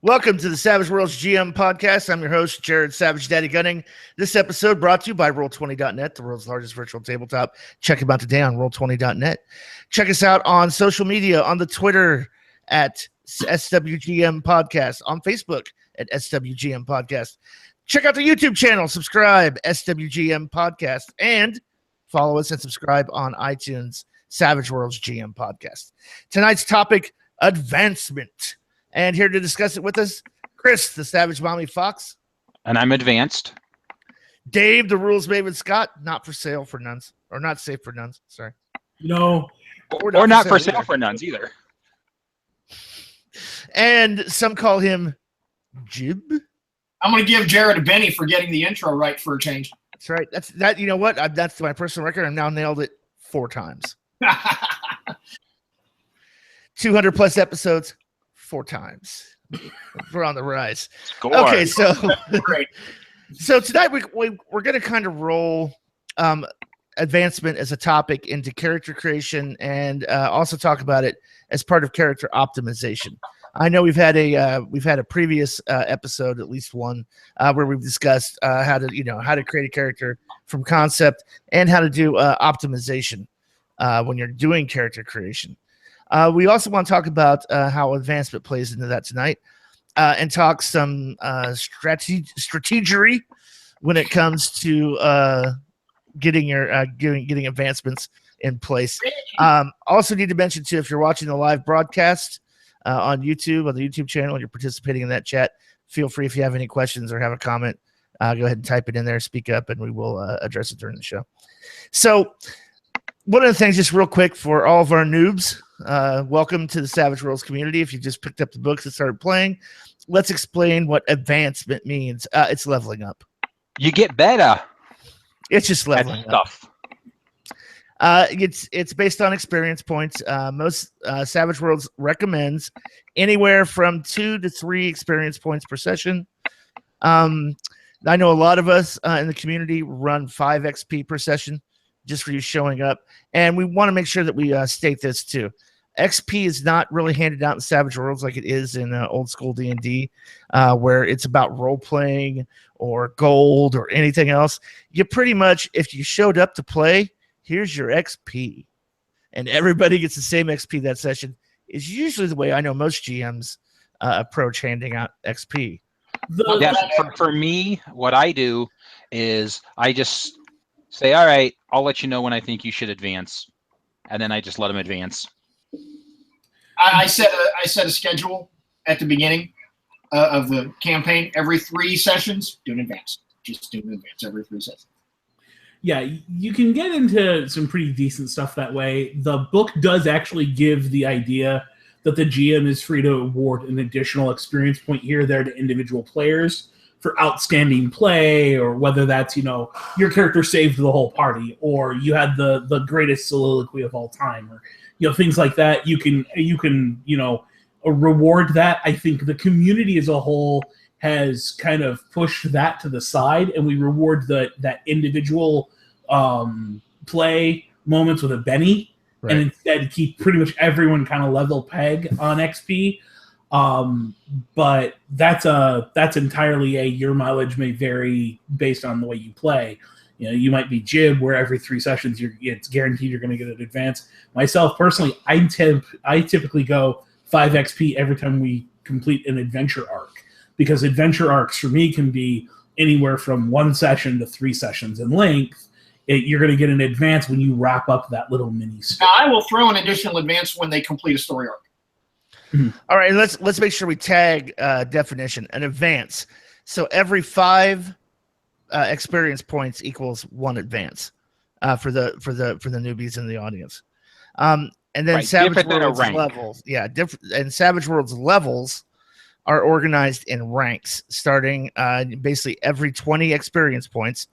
Welcome to the Savage Worlds GM podcast. I'm your host, Jared Savage Daddy Gunning. This episode brought to you by Roll20.net, the world's largest virtual tabletop. Check them out today on Roll20.net. Check us out on social media, on the Twitter at SWGM Podcast, on Facebook at SWGM Podcast. Check out the YouTube channel, subscribe, SWGM Podcast, and follow us and subscribe on iTunes, Savage Worlds GM Podcast. Tonight's topic, advancement. And here to discuss it with us, Chris, the Savage Mommy Fox. And I'm advanced. Dave, the Rules Maven Scott, not for sale for nuns. Or not safe for nuns, sorry. No. Or not for sale for nuns either. And some call him Jib. I'm going to give Jared a Benny for getting the intro right for a change. That's right. That. You know what? That's my personal record. I've now nailed it 4 times. 200 plus episodes. 4 times. We're on the rise. Score. Okay, so tonight we're going to kind of roll advancement as a topic into character creation and also talk about it as part of character optimization. I know we've had a previous episode, at least one, where we've discussed how to create a character from concept and how to do optimization when you're doing character creation. We also want to talk about how advancement plays into that tonight, and talk some strategery when it comes to getting advancements in place. Also need to mention too, if you're watching the live broadcast on YouTube, on the YouTube channel, and you're participating in that chat, feel free, if you have any questions or have a comment, go ahead and type it in there, speak up, and we will address it during the show. So one of the things, just real quick for all of our noobs, welcome to the Savage Worlds community. If you just picked up the books and started playing, let's explain what advancement means. It's leveling up. You get better. It's just leveling up. It's based on experience points. Most Savage Worlds recommends anywhere from 2 to 3 experience points per session. I know a lot of us in the community run 5 XP per session, just for you showing up. And we want to make sure that we state this too. XP is not really handed out in Savage Worlds like it is in old school D&D, where it's about role-playing or gold or anything else. You pretty much, if you showed up to play, here's your XP. And everybody gets the same XP that session, is usually the way I know most GMs approach handing out XP. For me, what I do is I just say, all right, I'll let you know when I think you should advance. And then I just let them advance. I set a schedule at the beginning of the campaign. Every 3 sessions, do an advance. Just do an advance every 3 sessions. Yeah, you can get into some pretty decent stuff that way. The book does actually give the idea that the GM is free to award an additional experience point here or there to individual players for outstanding play, or whether that's, your character saved the whole party, or you had the greatest soliloquy of all time, or things like that. You can reward that. I think the community as a whole has kind of pushed that to the side, and we reward that individual play moments with a Benny, right, and instead keep pretty much everyone kind of level peg on XP. But that's entirely your mileage may vary based on the way you play. You might be Jib, where every 3 sessions it's guaranteed you're going to get an advance. Myself personally, I typically go 5 XP every time we complete an adventure arc, because adventure arcs for me can be anywhere from 1 session to 3 sessions in length. You're going to get an advance when you wrap up that little mini story. Now, I will throw an additional advance when they complete a story arc. All right, let's make sure we tag definition, an advance. So every 5 experience points equals 1 advance for the newbies in the audience. And then right, Savage Worlds levels, and Savage Worlds levels are organized in ranks, starting basically every 20 experience points.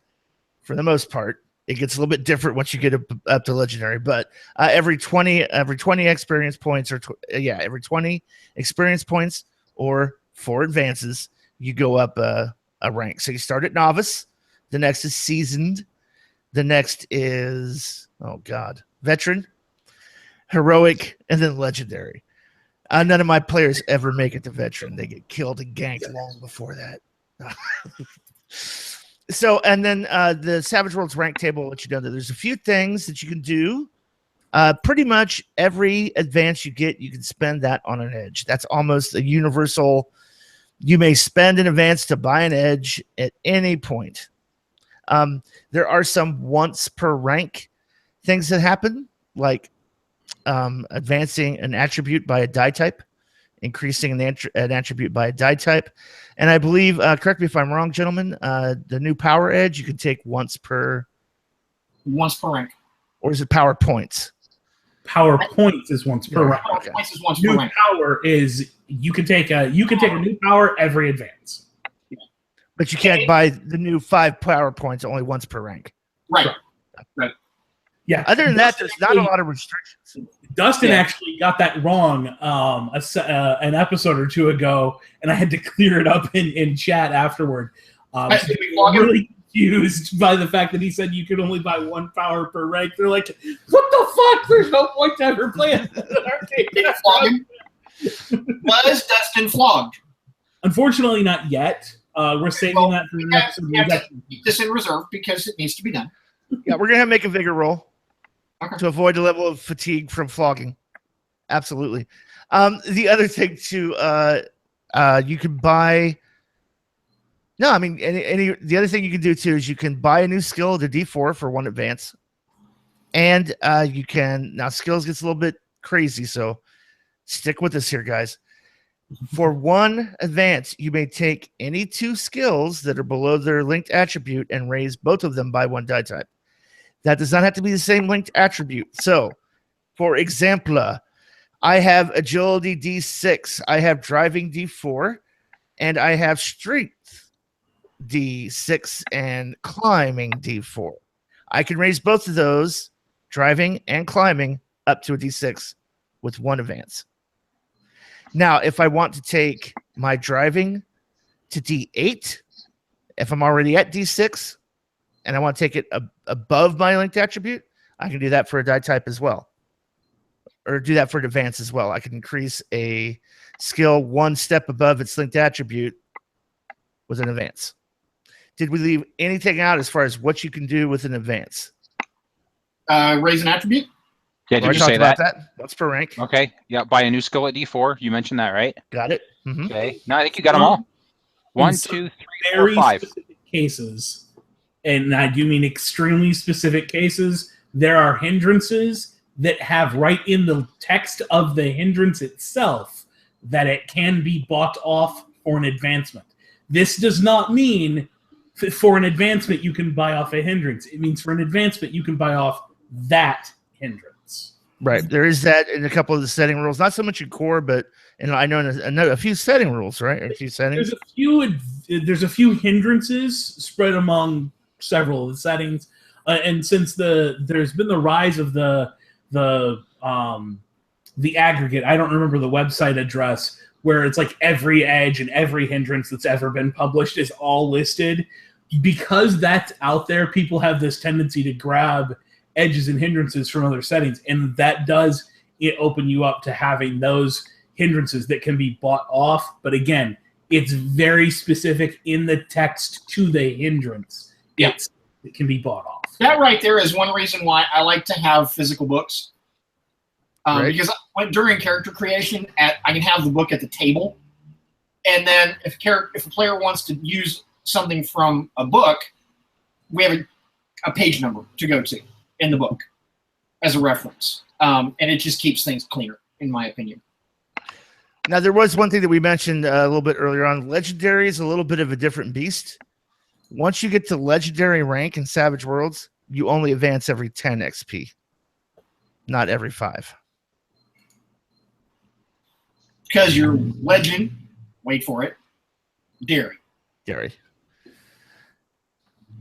For the most part, it gets a little bit different once you get up to legendary, but every 20 experience points, or every 20 experience points or 4 advances, you go up a rank. So you start at novice, the next is seasoned, the next is veteran, heroic, and then legendary. None of my players ever make it to veteran. They get killed and ganked long before that. So, and then the Savage Worlds rank table will let you know that there's a few things that you can do. Pretty much every advance you get, you can spend that on an edge. That's almost a universal. You may spend an advance to buy an edge at any point. There are some once per rank things that happen, like advancing an attribute by a die type, increasing an attribute by a die type. And I believe, correct me if I'm wrong, gentlemen, the new power edge you can take once per rank. Or is it power points? Power points is once per rank. Power points is once New per rank. power is you can take a new power every advance. But you can't buy the new 5 power points only once per rank. Right. Yeah. Other than that, there's not a lot of restrictions. Dustin actually got that wrong an episode or two ago, and I had to clear it up in chat afterward. I'm really confused by the fact that he said you could only buy 1 power per rank. They're like, what the fuck? There's no point to ever play it. Was Dustin flogged? Unfortunately, not yet. We're saving that for the next episode. Keep this in reserve because it needs to be done. Yeah, we're going to make a vigor roll Okay. to avoid a level of fatigue from flogging. Absolutely. The other thing, too, you can buy... No, I mean, the other thing you can do, too, is you can buy a new skill at a D4 for 1 advance. And you can... Now, skills gets a little bit crazy, so stick with us here, guys. For 1 advance, you may take any 2 skills that are below their linked attribute and raise both of them by 1 die type. That does not have to be the same linked attribute. So, for example, I have agility D6, I have driving D4, and I have strength D6 and climbing D4. I can raise both of those, driving and climbing, up to a D6 with 1 advance. Now, if I want to take my driving to D8, if I'm already at D6 and I want to take it above my linked attribute, I can do that for a die type as well. Or do that for an advance as well. I can increase a skill 1 step above its linked attribute with an advance. Did we leave anything out as far as what you can do with an advance? Raise an attribute? Yeah, did you say that? Once per rank. Okay. Yeah, buy a new skill at D4. You mentioned that, right? Got it. Mm-hmm. Okay. No, I think you got them all. 1, 2, 3, 4, 5. Specific cases, and I do mean extremely specific cases, there are hindrances that have right in the text of the hindrance itself that it can be bought off for an advancement. This does not mean for an advancement you can buy off a hindrance. It means for an advancement you can buy off that hindrance. Right. There is that in a couple of the setting rules. Not so much in core, but I know in a few setting rules, right? Or a few settings. There's a few hindrances spread among several of the settings, and since there's been the rise of the aggregate, I don't remember the website address where it's like every edge and every hindrance that's ever been published is all listed. Because that's out there, people have this tendency to grab edges and hindrances from other settings, and that does open you up to having those hindrances that can be bought off. But again, it's very specific in the text to the hindrance. It can be bought off. That right there is one reason why I like to have physical books. Right. Because during character creation, I can have the book at the table, and then if a player wants to use something from a book, we have a page number to go to in the book as a reference, and it just keeps things cleaner, in my opinion. Now, there was one thing that we mentioned a little bit earlier on. Legendary is a little bit of a different beast. Once you get to legendary rank in Savage Worlds, you only advance every 10 XP, not every 5. Because you're legend, wait for it, dairy.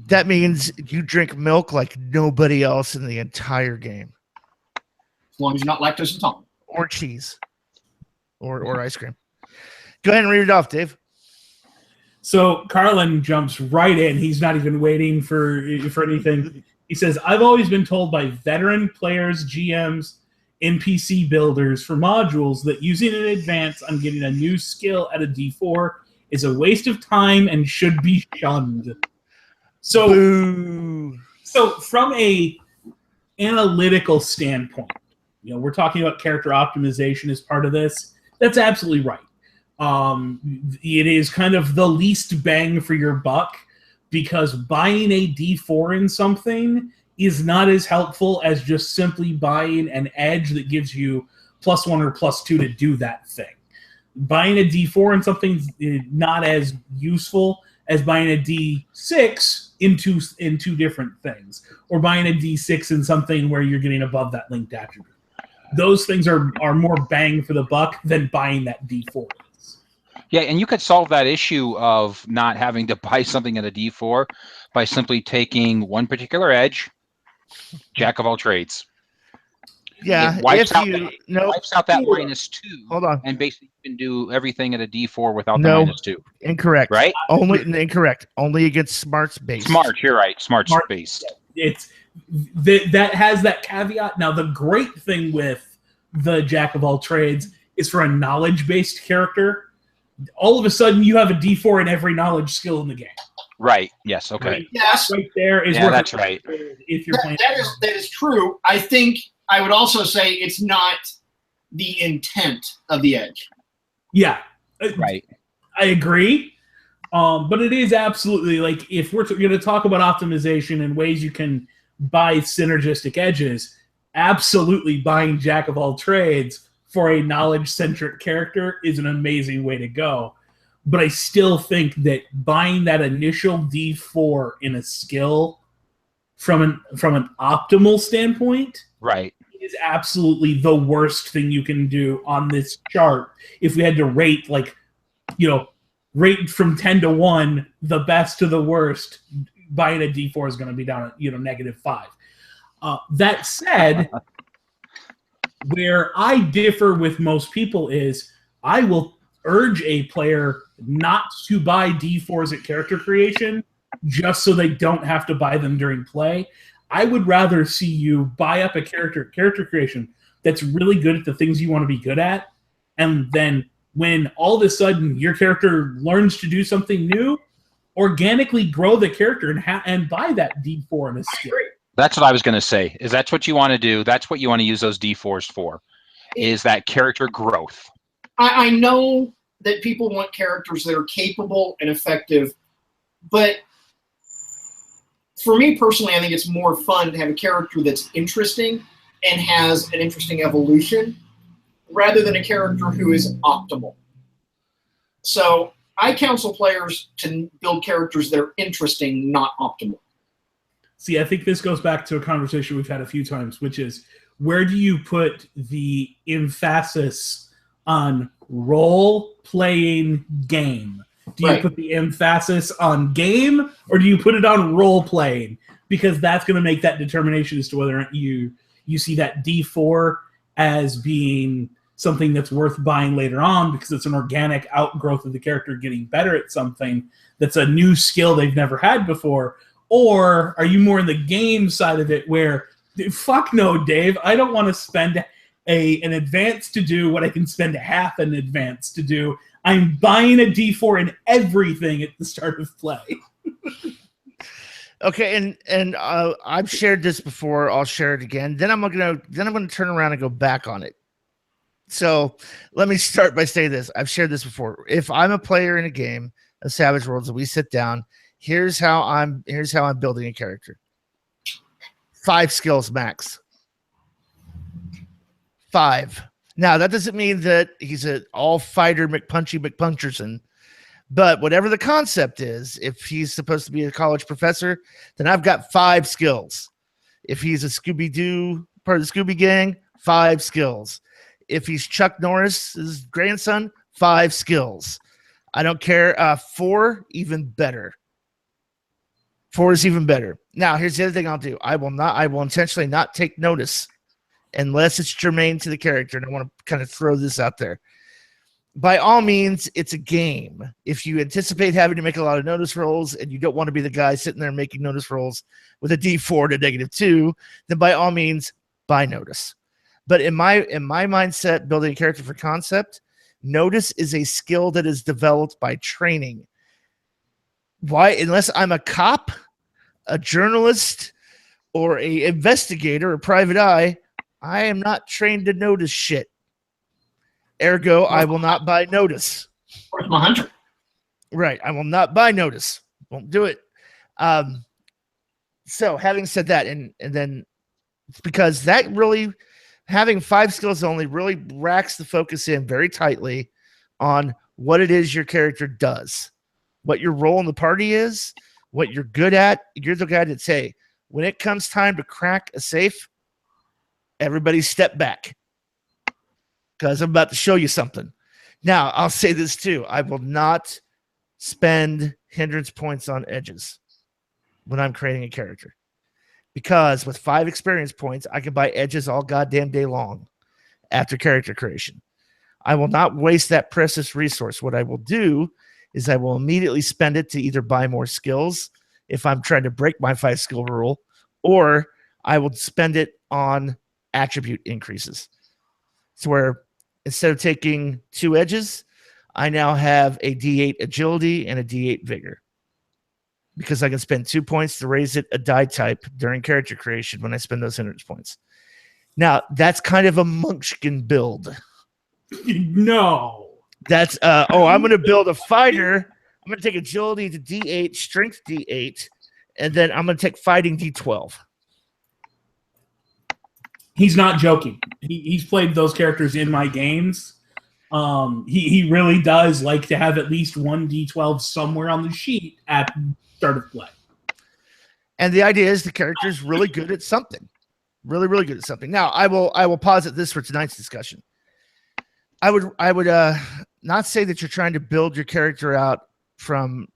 That means you drink milk like nobody else in the entire game. As long as you're not lactose intolerant. Or cheese. Or ice cream. Go ahead and read it off, Dave. So Carlin jumps right in. He's not even waiting for anything. He says, I've always been told by veteran players, GMs, NPC builders for modules that using an advance on getting a new skill at a D4 is a waste of time and should be shunned. So, Boo. so from a analytical standpoint, we're talking about character optimization as part of this. That's absolutely right. It is kind of the least bang for your buck because buying a D4 in something is not as helpful as just simply buying an edge that gives you +1 or +2 to do that thing. Buying a D4 in something is not as useful as buying a D6 in two different things, or buying a D6 in something where you're getting above that linked attribute. Those things are more bang for the buck than buying that D4. Yeah, and you could solve that issue of not having to buy something at a D4 by simply taking one particular edge, Jack of all trades. Yeah, It wipes if out you that, wipes out that -2. Hold on. And basically you can do everything at a D4 without No. the -2. Incorrect. Right? Incorrect. Only against smarts based. Smart, you're right. Smart based. It's that has that caveat. Now, the great thing with the Jack of all trades is for a knowledge-based character, all of a sudden you have a D4 in every knowledge skill in the game. Right. Yes. Okay. Right? Yes. Right there is Yeah, that's right. If you're playing, that is true. I think I would also say it's not the intent of the edge. Yeah. Right. I agree. But it is absolutely, like, if we're going to talk about optimization and ways you can buy synergistic edges, absolutely buying Jack of all trades for a knowledge-centric character is an amazing way to go. But I still think that buying that initial D4 in a skill from an optimal standpoint, right, is absolutely the worst thing you can do on this chart. If we had to rate, rate from 10 to 1, the best to the worst, buying a D4 is going to be down at -5. That said, where I differ with most people is I will urge a player not to buy D4s at character creation just so they don't have to buy them during play. I would rather see you buy up a character creation that's really good at the things you want to be good at, and then when all of a sudden your character learns to do something new, organically grow the character and buy that D4 in a skill. That's what I was going to say, is that's what you want to do. That's what you want to use those D4s for, is that character growth. I know that people want characters that are capable and effective, but for me personally, I think it's more fun to have a character that's interesting and has an interesting evolution rather than a character who is optimal. So I counsel players to build characters that are interesting, not optimal. See, I think this goes back to a conversation we've had a few times, which is, where do you put the emphasis on role-playing game? Do you put the emphasis on game, or do you put it on role-playing? Because that's going to make that determination as to whether or not you see that D4 as being something that's worth buying later on because it's an organic outgrowth of the character getting better at something that's a new skill they've never had before. Or are you more in the game side of it where, fuck no, Dave, I don't want to spend an advance to do what I can spend half an advance to do. I'm buying a D4 in everything at the start of play. Okay, and I've shared this before. I'll share it again. Then I'm gonna turn around and go back on it. So let me start by saying this. I've shared this before. If I'm a player in a game of Savage Worlds and we sit down, here's how I'm building a character. 5 skills max. 5. Now that doesn't mean that he's an all fighter McPunchy, but whatever the concept is, if he's supposed to be a college professor, then I've got 5 skills. If he's a Scooby-Doo, part of the Scooby Gang, 5 skills. If he's Chuck Norris's grandson, 5 skills. I don't care. 4, even better. 4 is even better. Now, here's the other thing I'll do. I will intentionally not take notice unless it's germane to the character. And I want to kind of throw this out there. By all means, it's a game. If you anticipate having to make a lot of notice rolls and you don't want to be the guy sitting there making notice rolls with a D4 to -2, then by all means, buy notice. But in my mindset, building a character for concept, notice is a skill that is developed by training. Why? Unless I'm a cop, a journalist, or a investigator, or private eye, I am not trained to notice shit. Ergo, I will not buy notice. Where's my hunter? Right. I will not buy notice. Won't do it. So having said that, and then it's because that really, having 5 skills only really racks the focus in very tightly on what it is your character does, what your role in the party is, what you're good at. You're the guy that say, when it comes time to crack a safe, everybody step back because I'm about to show you something. Now, I'll say this too. I will not spend hindrance points on edges when I'm creating a character, because with 5 experience points, I can buy edges all goddamn day long after character creation. I will not waste that precious resource. What I will do is I will immediately spend it to either buy more skills if I'm trying to break my 5 skill rule, or I will spend it on attribute increases. So where instead of taking 2 edges, I now have a D8 agility and a D8 vigor, because I can spend 2 points to raise it a die type during character creation when I spend those hindrance points. Now, that's kind of a Munchkin build. No. That's, I'm going to build a fighter. I'm going to take agility to D8, strength D8, and then I'm going to take fighting D12. He's not joking. He's played those characters in my games. He really does like to have at least 1 D12 somewhere on the sheet at start of play. And the idea is the character is really good at something. Really, really good at something. Now, I will posit this for tonight's discussion. I would not say that you're trying to build your character out from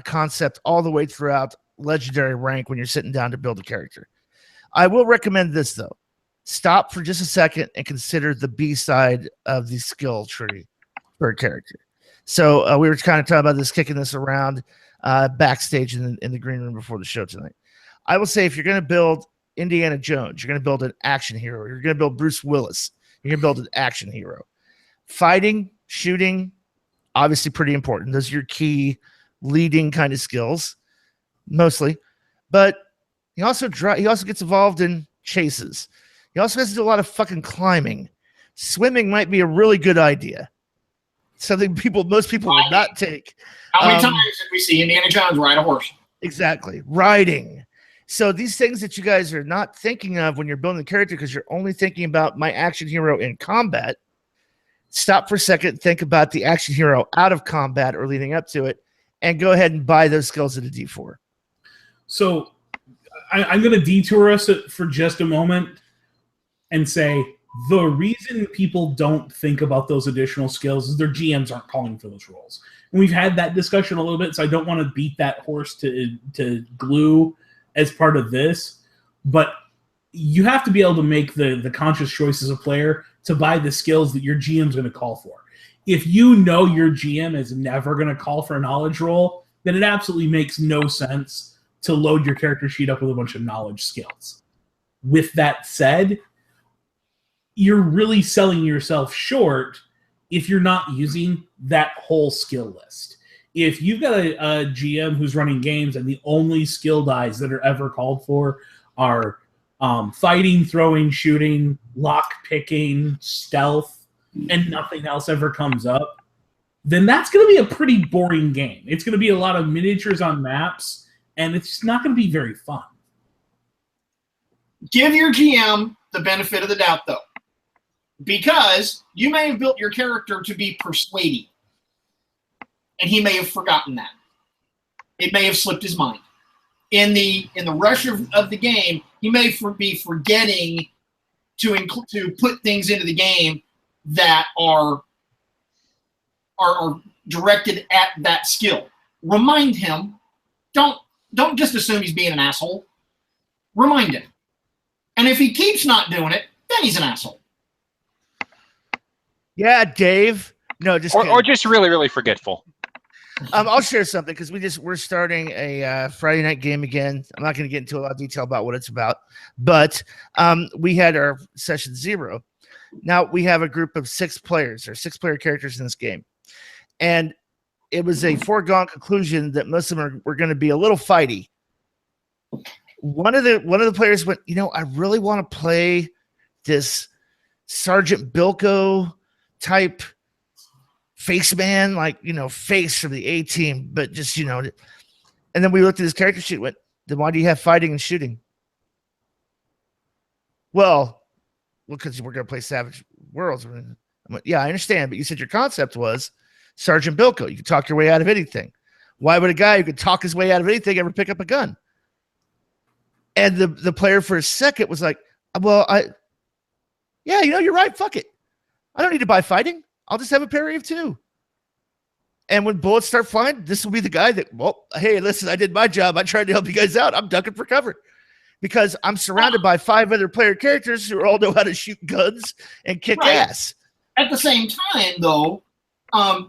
concept all the way throughout legendary rank when you're sitting down to build a character. I will recommend this, though. Stop for just a second and consider the B side of the skill tree for a character. So we were kind of talking about this, kicking this around backstage in the green room before the show tonight. I will say, if you're going to build Indiana Jones, you're going to build an action hero. You're going to build Bruce Willis. You're going to build an action hero. Fighting, shooting, obviously pretty important. Those are your key leading kind of skills, mostly. But he also gets involved in chases. He also has to do a lot of fucking climbing. Swimming might be a really good idea. Something most people would not take. How many times did we see Indiana Jones ride a horse? Exactly. Riding. So these things that you guys are not thinking of when you're building the character, because you're only thinking about my action hero in combat, stop for a second, think about the action hero out of combat or leading up to it, and go ahead and buy those skills at a D4. So I'm going to detour us for just a moment and say the reason people don't think about those additional skills is their GMs aren't calling for those roles. And we've had that discussion a little bit, so I don't want to beat that horse to glue as part of this. But you have to be able to make the conscious choice as a player to buy the skills that your GM's going to call for. If you know your GM is never going to call for a knowledge roll, then it absolutely makes no sense to load your character sheet up with a bunch of knowledge skills. With that said, you're really selling yourself short if you're not using that whole skill list. If you've got a GM who's running games and the only skill dies that are ever called for are fighting, throwing, shooting, lock picking, stealth, and nothing else ever comes up, then that's going to be a pretty boring game. It's going to be a lot of miniatures on maps, and it's not going to be very fun. Give your GM the benefit of the doubt, though, because you may have built your character to be persuading, and he may have forgotten that. It may have slipped his mind. In the rush of the game, he may be forgetting to put things into the game that are directed at that skill. Remind him. Don't just assume he's being an asshole. Remind him. And if he keeps not doing it, then he's an asshole. Yeah, Dave. No, just or just really, really forgetful. I'll share something because we're starting a Friday night game again. I'm not going to get into a lot of detail about what it's about, but we had our session 0, Now we have a group of 6 players or 6-player characters in this game. And it was a foregone conclusion that most of them were going to be a little fighty. One of the players went, I really want to play this Sergeant Bilko type face man, like, face from the A team, but just, and then we looked at his character sheet and went, then why do you have fighting and shooting? Well, because we're going to play Savage Worlds. I'm like, yeah, I understand, but you said your concept was Sergeant Bilko. You can talk your way out of anything. Why would a guy who could talk his way out of anything ever pick up a gun? And the player for a second was like, well, you're right. Fuck it. I don't need to buy fighting. I'll just have a parry of 2. And when bullets start flying, this will be the guy that, well, hey, listen, I did my job. I tried to help you guys out. I'm ducking for cover. Because I'm surrounded by 5 other player characters who all know how to shoot guns and kick ass. At the same time, though,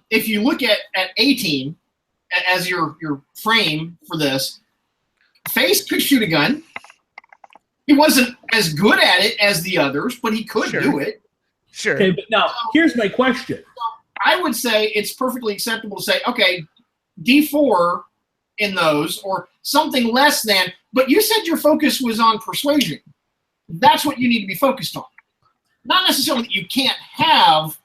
if you look at A team as your frame for this, Face could shoot a gun. He wasn't as good at it as the others, but he could do it. Sure. Okay, but now here's my question. I would say it's perfectly acceptable to say, okay, D4 in those or something less than, but you said your focus was on persuasion. That's what you need to be focused on. Not necessarily that you can't have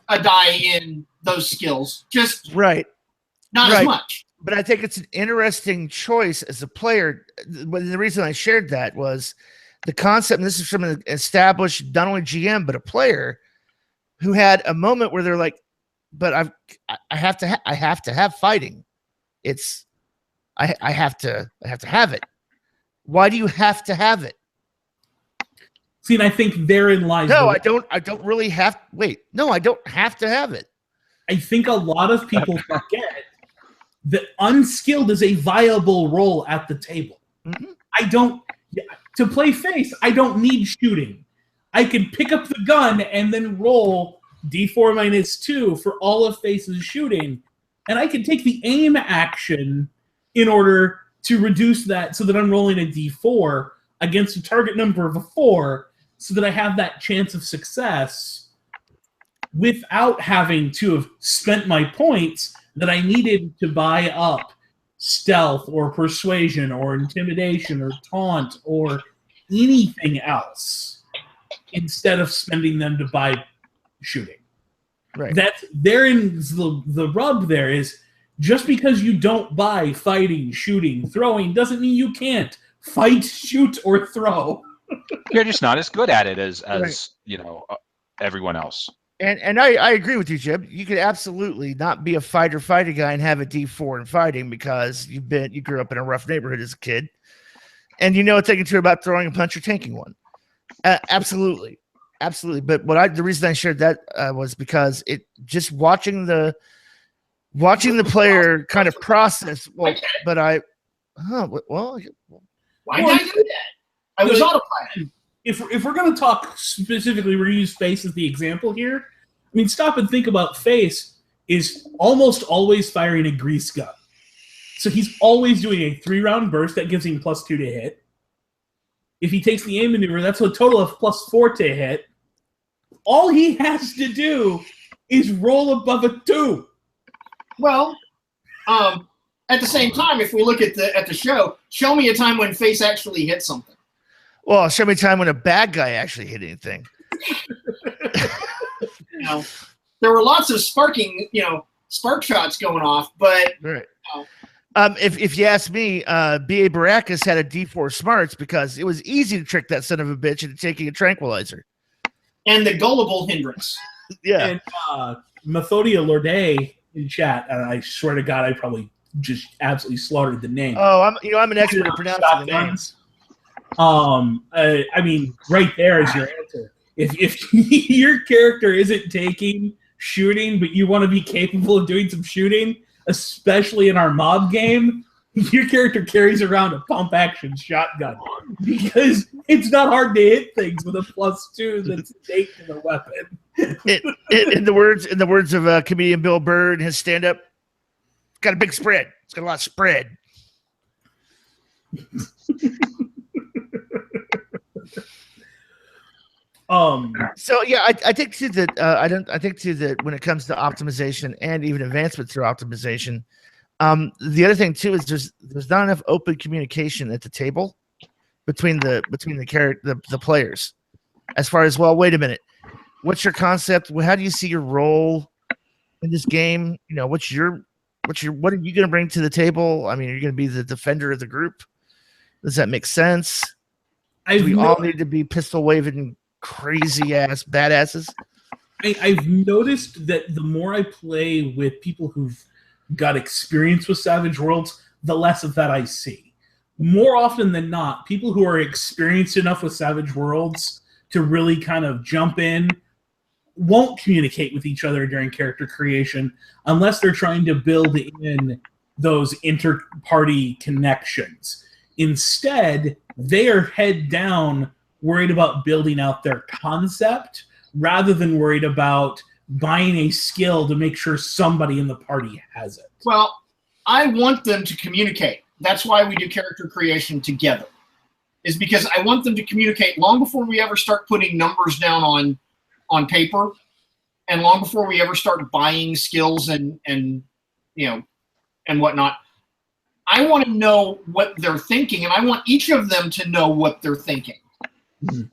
a die in those skills, just not as much. But I think it's an interesting choice as a player. But the reason I shared that was the concept, and this is from an established, not only GM, but a player who had a moment where they're like, but I have to have fighting. I have to have it. Why do you have to have it? See, and I think therein lies. No, I don't really have. Wait, no, I don't have to have it. I think a lot of people forget that unskilled is a viable role at the table. Mm-hmm. To play face, I don't need shooting. I can pick up the gun and then roll D4 -2 for all of Face's shooting, and I can take the aim action in order to reduce that so that I'm rolling a D4 against a target number of a 4 so that I have that chance of success without having to have spent my points that I needed to buy up stealth or persuasion or intimidation or taunt or anything else instead of spending them to buy shooting. Right. Therein the rub there is just because you don't buy fighting, shooting, throwing doesn't mean you can't fight, shoot, or throw. You're just not as good at it as everyone else. And I agree with you, Jim. You could absolutely not be a fighter guy and have a D4 in fighting because you grew up in a rough neighborhood as a kid, and a thing or two about throwing a punch or tanking one. Absolutely. But the reason I shared that was because it just watching the player kind of process. Well, but why did I do that? I was autopilot. If we're going to talk specifically, we're going to use Face as the example here. I mean, stop and think about Face is almost always firing a grease gun. So he's always doing a 3-round burst that gives him +2 to hit. If he takes the aim maneuver, that's a total of +4 to hit. All he has to do is roll above a 2. Well, at the same time, if we look at the show me a time when Face actually hit something. Well, show me a time when a bad guy actually hit anything. There were lots of spark shots going off, but right. If you ask me, B.A. Baracus had a D4 smarts because it was easy to trick that son of a bitch into taking a tranquilizer. And the gullible hindrance. Yeah. And Methodia Lorde in chat, and I swear to God, I probably just absolutely slaughtered the name. Oh, I'm an expert at pronouncing the names. I mean, right there is your answer. If your character isn't taking shooting, but you want to be capable of doing some shooting, especially in our mob game, your character carries around a pump action shotgun because it's not hard to hit things with a +2 that's innate to the weapon. In the words of comedian Bill Burr in his stand-up, it's got a big spread. It's got a lot of spread. So yeah, I think too that I think too that when it comes to optimization and even advancement through optimization, the other thing too is there's not enough open communication at the table between the players, as far as, well, wait a minute, what's your concept? How do you see your role in this game? You know, what are you going to bring to the table? I mean, are you going to be the defender of the group? Does that make sense? Do we all need to be pistol waving crazy ass badasses? I've noticed that the more I play with people who've got experience with Savage Worlds, the less of that I see. More often than not, people who are experienced enough with Savage Worlds to really kind of jump in won't communicate with each other during character creation unless they're trying to build in those inter-party connections. Instead, they are head down worried about building out their concept rather than worried about buying a skill to make sure somebody in the party has it. Well, I want them to communicate. That's why we do character creation together, is because I want them to communicate long before we ever start putting numbers down on paper, and long before we ever start buying skills and whatnot. I want to know what they're thinking, and I want each of them to know what they're thinking. Mm-hmm.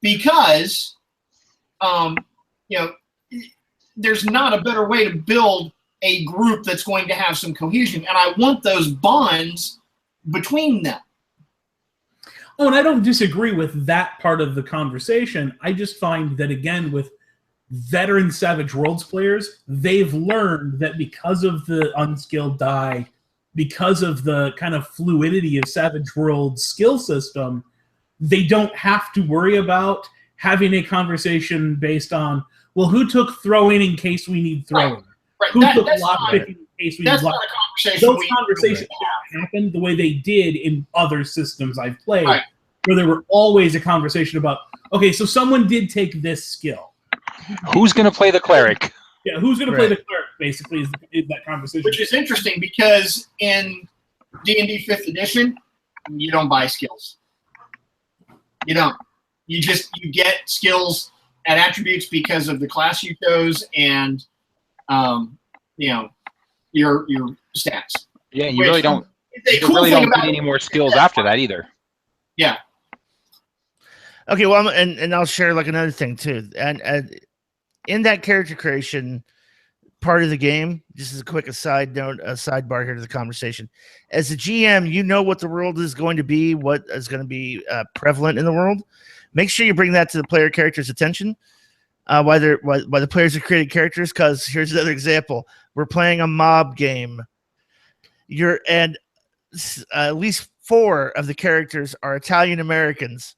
Because, there's not a better way to build a group that's going to have some cohesion, and I want those bonds between them. Oh, and I don't disagree with that part of the conversation. I just find that, again, with veteran Savage Worlds players, they've learned that because of the unskilled die, because of the kind of fluidity of Savage Worlds skill system, they don't have to worry about having a conversation based on, well, who took throwing in case we need throwing? Right. Who took lockpicking in case we need lockpicking? Those conversations don't happen the way they did in other systems I've played, where there were always a conversation about, okay, so someone did take this skill. Who's going to play the cleric? Yeah, who's going to play the cleric, basically, is that conversation. Which is interesting, because in D&D 5th edition, you don't buy skills. You don't. You get skills and attributes because of the class you chose and, your stats. Yeah, you really don't get any more skills after that either. Yeah. Okay, well, and I'll share like another thing too. And in that character creation part of the game, just as a quick aside note, a sidebar here to the conversation. As a GM, you know what the world is going to be, what is going to be prevalent in the world. Make sure you bring that to the player character's attention. Why the players are creating characters, because here's another example. We're playing a mob game. At least 4 of the characters are Italian Americans.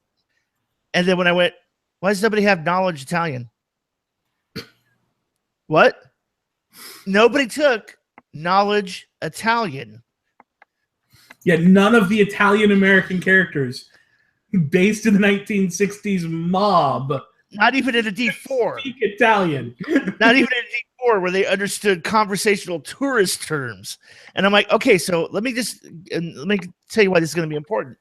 And then when I went, why does nobody have knowledge Italian? What? Nobody took knowledge Italian. Yeah, none of the Italian American characters based in the 1960s mob. Not even in a D4. Speak Italian. Not even in a D4 where they understood conversational tourist terms. And I'm like, okay, so let me tell you why this is going to be important.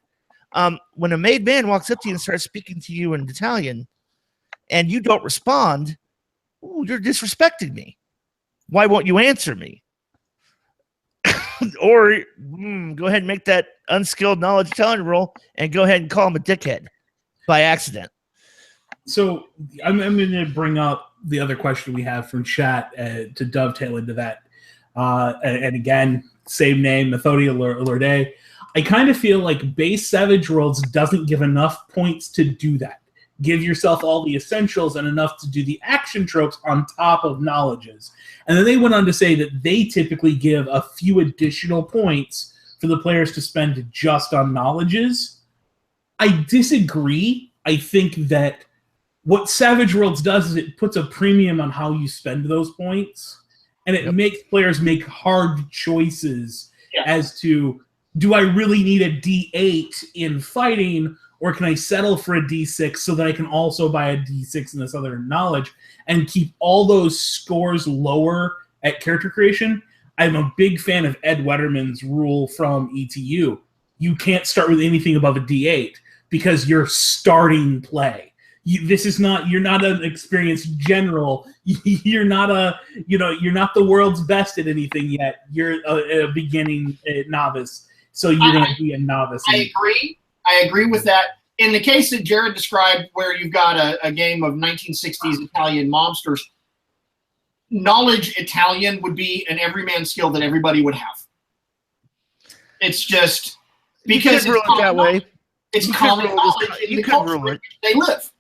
When a made man walks up to you and starts speaking to you in Italian, and you don't respond, you're disrespecting me. Why won't you answer me? Or go ahead and make that unskilled knowledge Italian roll and go ahead and call him a dickhead by accident. So I'm going to bring up the other question we have from chat to dovetail into that. And again, same name, Methodia Lorde. I kind of feel like base Savage Worlds doesn't give enough points to do that. Give yourself all the essentials and enough to do the action tropes on top of knowledges. And then they went on to say that they typically give a few additional points for the players to spend just on knowledges. I disagree. I think that what Savage Worlds does is it puts a premium on how you spend those points, and it makes players make hard choices as to, do I really need a D8 in fighting, or can I settle for a D6 so that I can also buy a D6 in this other knowledge and keep all those scores lower at character creation? I'm a big fan of Ed Wetterman's rule from ETU. You can't start with anything above a D8 because you're starting play. this is not. You're not an experienced general. You're not you're not the world's best at anything yet. You're a beginning novice, so you're going to be a novice. I agree with that. In the case that Jared described, where you've got a game of 1960s Italian mobsters, knowledge Italian would be an everyman skill that everybody would have. It's just because it's that way. It's common knowledge in the culture in which they live.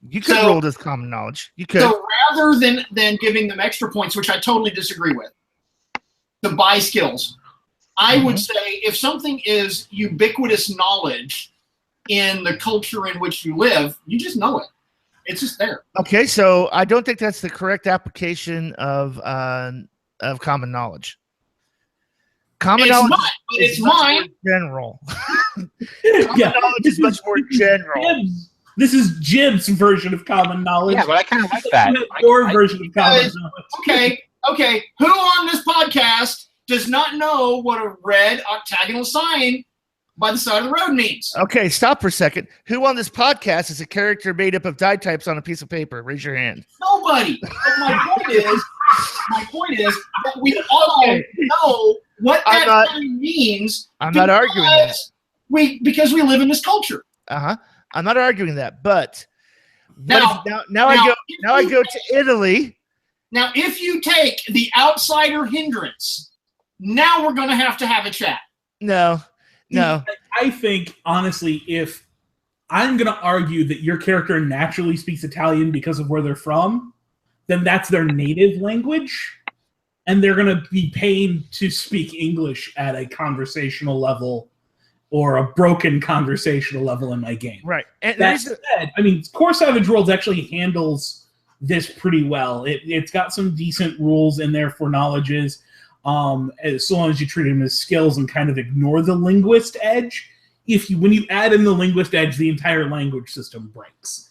You could rule it as common knowledge. You could. So rather than giving them extra points, which I totally disagree with, to buy skills, I would say if something is ubiquitous knowledge in the culture in which you live, you just know it. It's just there. Okay, so I don't think that's the correct application of common knowledge. Common knowledge not, but it's mine. General. Common knowledge is much more general. This is Jib's version of common knowledge. Yeah, but I kind of like that. Your version of common knowledge. Okay. Who on this podcast does not know what a red octagonal sign by the side of the road means? Okay, stop for a second. Who on this podcast is a character made up of die types on a piece of paper? Raise your hand. Nobody. But my point is that we all know what that sign means. I'm not arguing that. Because we live in this culture. I'm not arguing that, but now I go to Italy. Now, if you take the outsider hindrance, now we're going to have a chat. No. I think, honestly, if I'm going to argue that your character naturally speaks Italian because of where they're from, then that's their native language, and they're going to be paid to speak English at a conversational level or a broken conversational level in my game. Right. And that said, I mean, Core Savage Worlds actually handles this pretty well. It's got some decent rules in there for knowledges, as long as you treat them as skills and kind of ignore the linguist edge. When you add in the linguist edge, the entire language system breaks.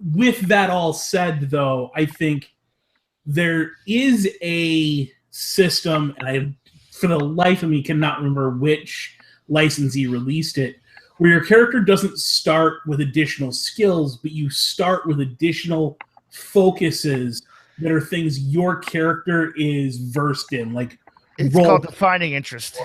With that all said, though, I think there is a system, and I, for the life of me, cannot remember which licensee released it, where your character doesn't start with additional skills, but you start with additional focuses that are things your character is versed in, like it's called defining interest.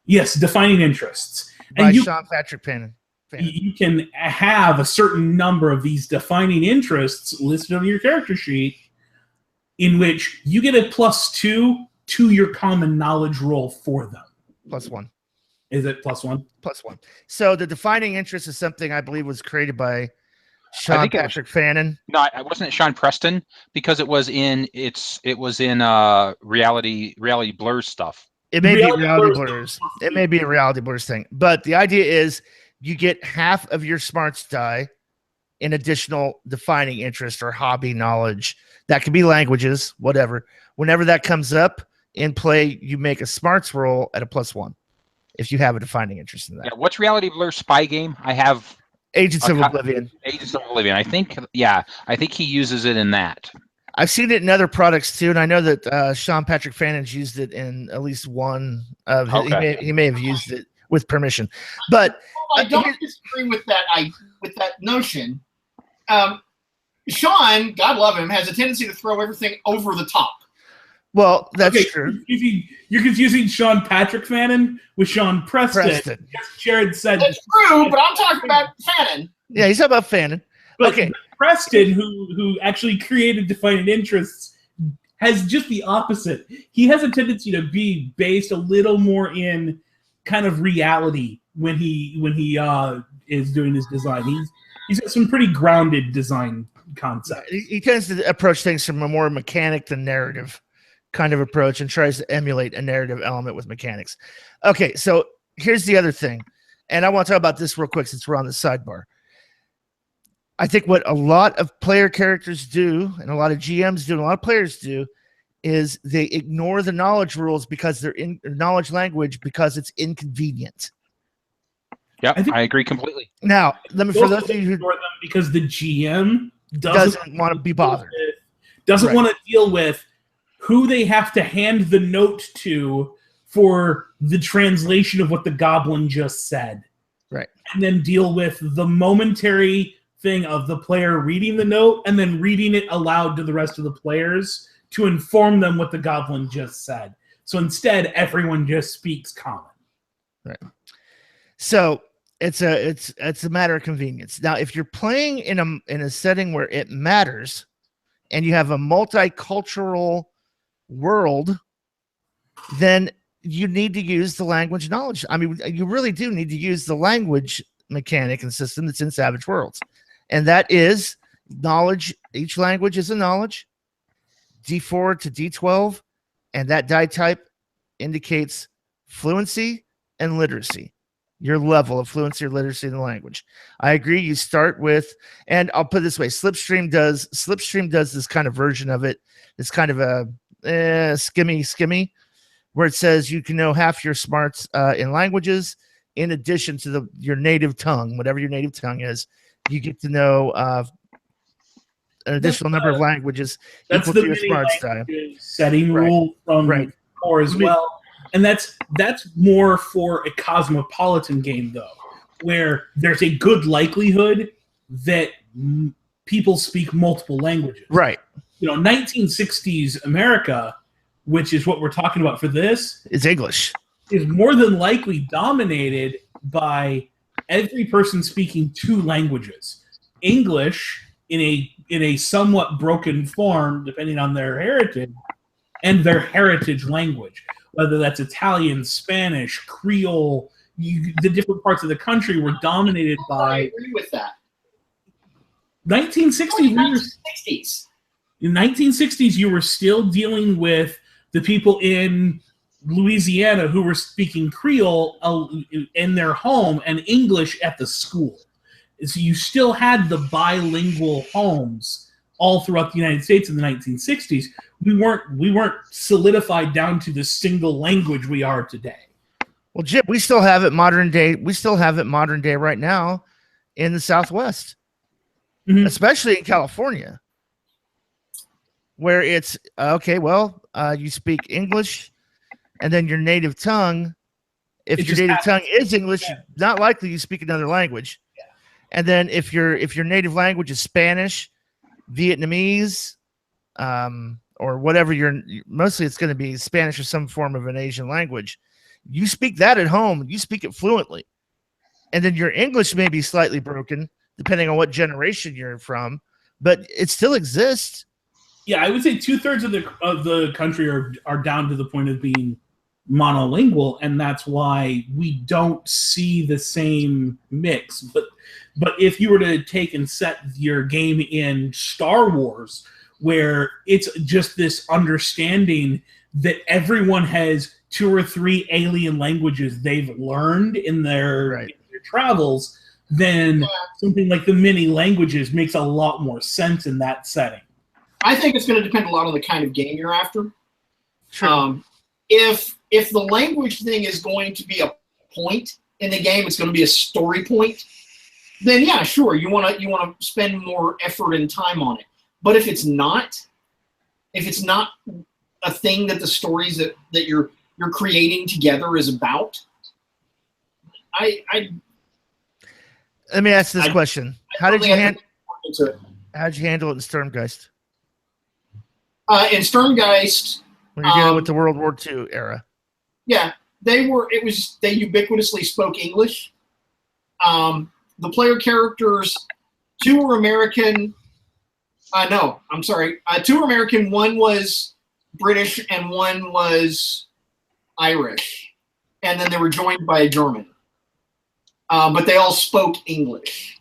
Yes, defining interests. By Sean Patrick Fannin. You can have a certain number of these defining interests listed on your character sheet, in which you get a +2 to your common knowledge roll for them. +1. Is it +1? +1. So the defining interest is something I believe was created by Sean Patrick Fannin. No, it wasn't Sean Preston, because it was in reality blur stuff. It may be reality blurs. It may be a reality blurs thing. But the idea is you get half of your smarts die in additional defining interest or hobby knowledge. That could be languages, whatever. Whenever that comes up in play, you make a smarts roll at a +1 if you have a defining interest in that. Yeah, what's reality blur spy game? I have Agents of Oblivion. Agents of Oblivion. I think he uses it in that. I've seen it in other products too, and I know that Sean Patrick Fannin's used it in at least one of his. Okay. He may have used it with permission, but I don't disagree with that. With that notion. Sean, God love him, has a tendency to throw everything over the top. Well, that's true. You're confusing Sean Patrick Fannin with Sean Preston. Jared said that's true, but I'm talking about Fannin. Yeah, he's talking about Fannin. But okay, Preston, who actually created defining interests, has just the opposite. He has a tendency to be based a little more in kind of reality when he is doing his design. He's got some pretty grounded design concepts. He tends to approach things from a more mechanic than narrative kind of approach and tries to emulate a narrative element with mechanics. Okay, so here's the other thing, and I want to talk about this real quick since we're on the sidebar. I think what a lot of player characters do, and a lot of GMs do, and a lot of players do, is they ignore the knowledge rules because they're in knowledge language because it's inconvenient. Yeah, I agree completely. Now, let me for those of you who ignore them because the GM doesn't want to be bothered, doesn't want to deal with who they have to hand the note to for the translation of what the goblin just said. Right. And then deal with the momentary thing of the player reading the note and then reading it aloud to the rest of the players to inform them what the goblin just said. So instead, everyone just speaks common. Right. So it's a matter of convenience. Now, if you're playing in a setting where it matters, and you have a multicultural world, then you need to use the language knowledge. I mean, you really do need to use the language mechanic and system that's in Savage Worlds. And that is knowledge. Each language is a knowledge, D4 to D12, and that die type indicates fluency and literacy, your level of fluency or literacy in the language. I agree. You start with, and I'll put it this way, Slipstream does this kind of version of it. It's kind of a skimmy, where it says you can know half your smarts in languages, in addition to your native tongue, whatever your native tongue is. You get to know an additional number of languages equal to your smarts time. Setting rule from core as well. And that's more for a cosmopolitan game, though, where there's a good likelihood that people speak multiple languages. Right. 1960s America, which is what we're talking about for this, is English. Is more than likely dominated by every person speaking two languages. English in a somewhat broken form, depending on their heritage, and their heritage language. Whether that's Italian, Spanish, Creole, the different parts of the country were dominated by. I agree with that. 1960s. In 1960s, you were still dealing with the people in Louisiana who were speaking Creole in their home and English at the school. So you still had the bilingual homes all throughout the United States in the 1960s. We weren't solidified down to the single language we are today. Well, Jim, we still have it modern day. We still have it modern day right now in the Southwest, especially in California, where it's okay. Well, you speak English, and then your native tongue. If your native tongue is English, not likely you speak another language. Yeah. And then if your native language is Spanish, Vietnamese, or whatever mostly it's going to be Spanish or some form of an Asian language. You speak that at home, you speak it fluently. And then your English may be slightly broken, depending on what generation you're from, but it still exists. Yeah, I would say 2/3 of the country are down to the point of being monolingual, and that's why we don't see the same mix. But if you were to take and set your game in Star Wars, where it's just this understanding that everyone has 2 or 3 alien languages they've learned in their travels, then something like the mini languages makes a lot more sense in that setting. I think it's going to depend a lot on the kind of game you're after. Sure. If the language thing is going to be a point in the game, it's going to be a story point, then yeah, sure, you want to spend more effort and time on it. But if it's not a thing that the stories that you're creating together is about, let me ask this question: How'd you handle it in Sturmgeist? In Sturmgeist, when you're dealing with the World War II era, yeah, they ubiquitously spoke English. The player characters, 2 were American. No, I'm sorry. 2 were American. 1 was British, and 1 was Irish, and then they were joined by a German. But they all spoke English.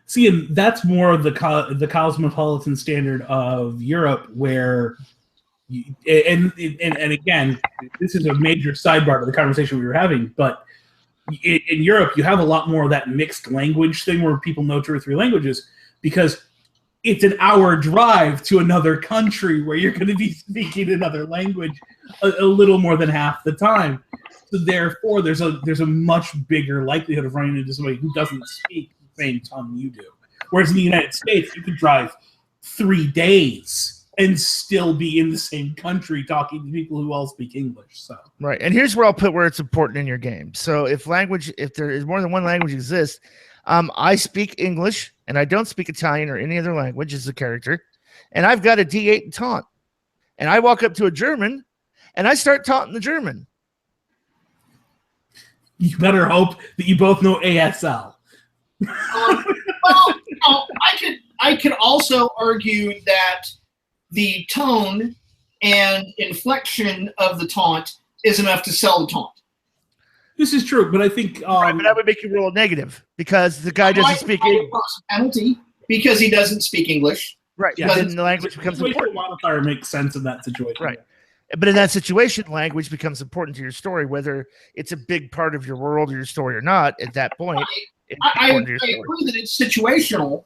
See, and that's more of the cosmopolitan standard of Europe, where, and again, this is a major sidebar to the conversation we were having, but in Europe, you have a lot more of that mixed language thing where people know 2 or 3 languages, because it's an hour drive to another country where you're going to be speaking another language a little more than half the time. So therefore, there's a much bigger likelihood of running into somebody who doesn't speak the same tongue you do. Whereas in the United States, you could drive 3 days and still be in the same country talking to people who all speak English. So right, and here's where I'll put where it's important in your game. So if there is more than one language exists, I speak English and I don't speak Italian or any other language as a character, and I've got a D8 in taunt, and I walk up to a German and I start taunting the German. You better hope that you both know ASL. Well, I could also argue that the tone and inflection of the taunt is enough to sell the taunt. This is true, but I think Right, but that would make you roll a negative because the guy doesn't speak English. Penalty because he doesn't speak English. Right, Yeah, then the language becomes important. Modifier makes sense in that situation. Right. But in that situation, language becomes important to your story, whether it's a big part of your world or your story or not. At that point, I agree that it's situational.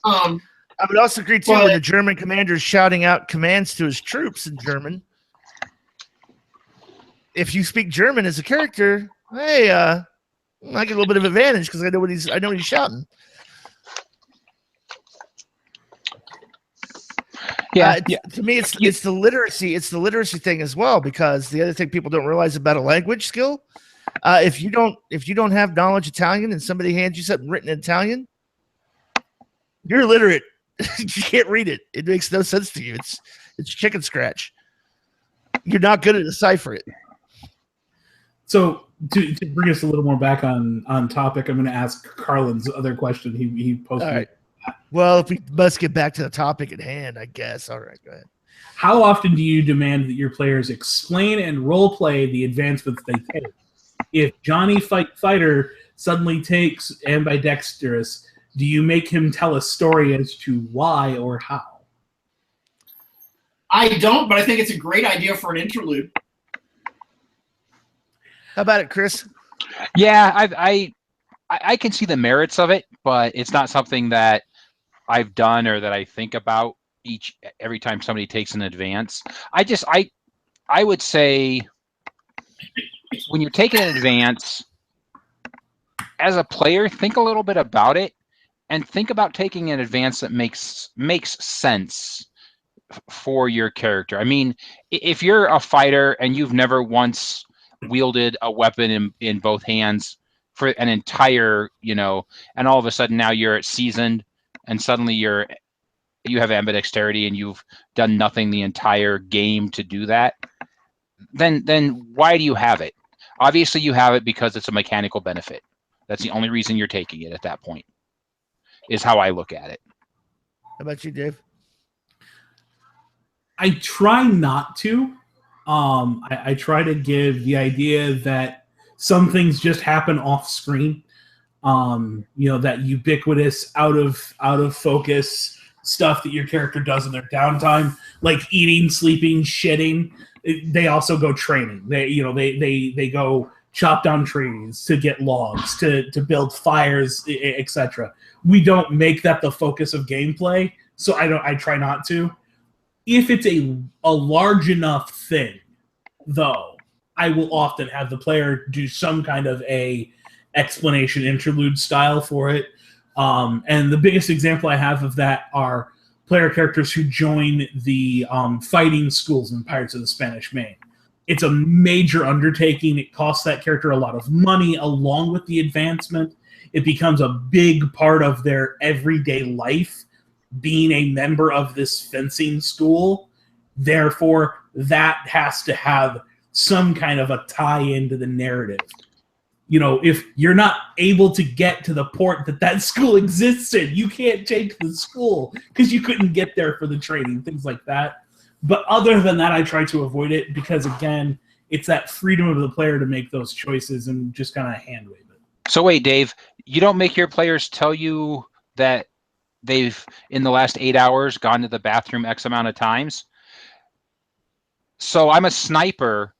I would also agree too when the German commander is shouting out commands to his troops in German. If you speak German as a character, hey, I get a little bit of advantage because I know what he's shouting. Yeah, To me, it's the literacy. It's the literacy thing as well, because the other thing people don't realize about a language skill, if you don't have knowledge Italian and somebody hands you something written in Italian, you're illiterate. You can't read it. It makes no sense to you. It's chicken scratch. You're not good at decipher it. So to bring us a little more back on topic, I'm going to ask Carlin's other question. He posted. All right. Well, if we must get back to the topic at hand, I guess. All right, go ahead. How often do you demand that your players explain and role play the advancements they take? If Johnny Fighter suddenly takes ambidextrous, do you make him tell a story as to why or how? I don't, but I think it's a great idea for an interlude. How about it, Chris? Yeah, I can see the merits of it, but it's not something that I've done or that I think about every time somebody takes an advance. I would say when you're taking an advance as a player, think a little bit about it and think about taking an advance that makes sense for your character. I mean, if you're a fighter and you've never once wielded a weapon in both hands for an entire, and all of a sudden now you're seasoned and suddenly you have ambidexterity and you've done nothing the entire game to do that, then why do you have it? Obviously you have it because it's a mechanical benefit. That's the only reason you're taking it at that point, is how I look at it. How about you, Dave? I try not to. I try to give the idea that some things just happen off screen. That ubiquitous out of focus stuff that your character does in their downtime, like eating, sleeping, shitting. They also go training. They go chop down trees to get logs, to build fires, etc. We don't make that the focus of gameplay, so I try not to. If it's a large enough thing, though, I will often have the player do some kind of a explanation interlude style for it. And the biggest example I have of that are player characters who join the fighting schools in Pirates of the Spanish Main. It's a major undertaking. It costs that character a lot of money along with the advancement. It becomes a big part of their everyday life, being a member of this fencing school. Therefore, that has to have some kind of a tie into the narrative. If you're not able to get to the port that school exists in, you can't take the school because you couldn't get there for the training, things like that. But other than that, I try to avoid it because, again, it's that freedom of the player to make those choices and just kind of hand wave it. So wait, Dave, you don't make your players tell you that they've, in the last 8 hours, gone to the bathroom X amount of times? So I'm a sniper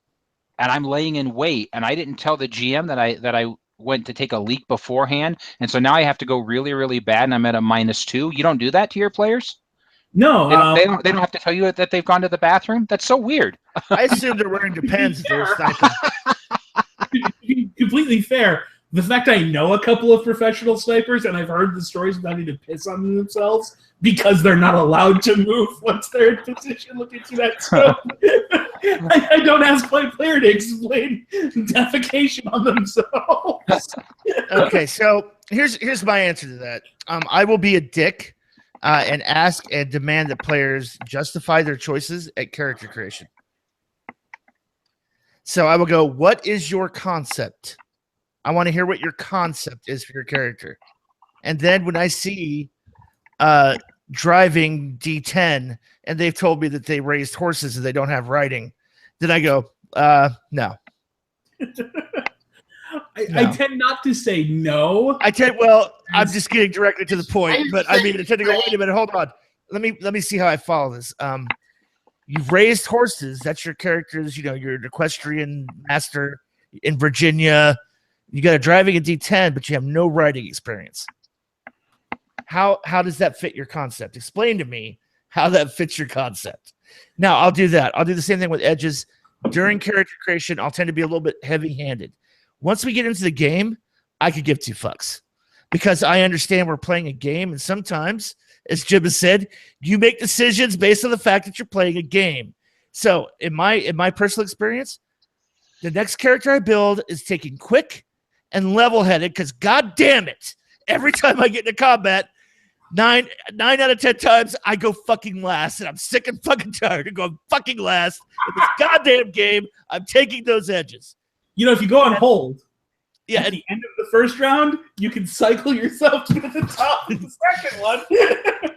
and I'm laying in wait, and I didn't tell the GM that I went to take a leak beforehand, and so now I have to go really, really bad, and I'm at a -2. You don't do that to your players? No, they don't have to tell you that they've gone to the bathroom. That's so weird. I assume they're wearing Depends if they're sniping. To be completely fair, the fact I know a couple of professional snipers and I've heard the stories about having to piss on themselves because they're not allowed to move once they're in position looking through that scope. I don't ask my player to explain defecation on themselves. Okay, so here's my answer to that. I will be a dick and ask and demand that players justify their choices at character creation. So I will go, what is your concept? I want to hear what your concept is for your character. And then when I see driving D10 and they've told me that they raised horses and they don't have riding, then I go, no. I tend not to say no. I'm just getting directly to the point, but I mean, I tend to go, wait a minute, hold on. Let me see how I follow this. You've raised horses. That's your characters. You're an equestrian master in Virginia. You got a driving a D10, but you have no riding experience. How does that fit your concept? Explain to me how that fits your concept. Now, I'll do that. I'll do the same thing with edges. During character creation, I'll tend to be a little bit heavy-handed. Once we get into the game, I could give two fucks because I understand we're playing a game, and sometimes, as Jim has said, you make decisions based on the fact that you're playing a game. So, in my personal experience, the next character I build is taking quick and level-headed because, god damn it, every time I get into combat, 9 out of 10 times I go fucking last, and I'm sick and fucking tired of going fucking last in this goddamn game. I'm taking those edges. If you go on hold, at the end of the first round, you can cycle yourself to the top of the second one.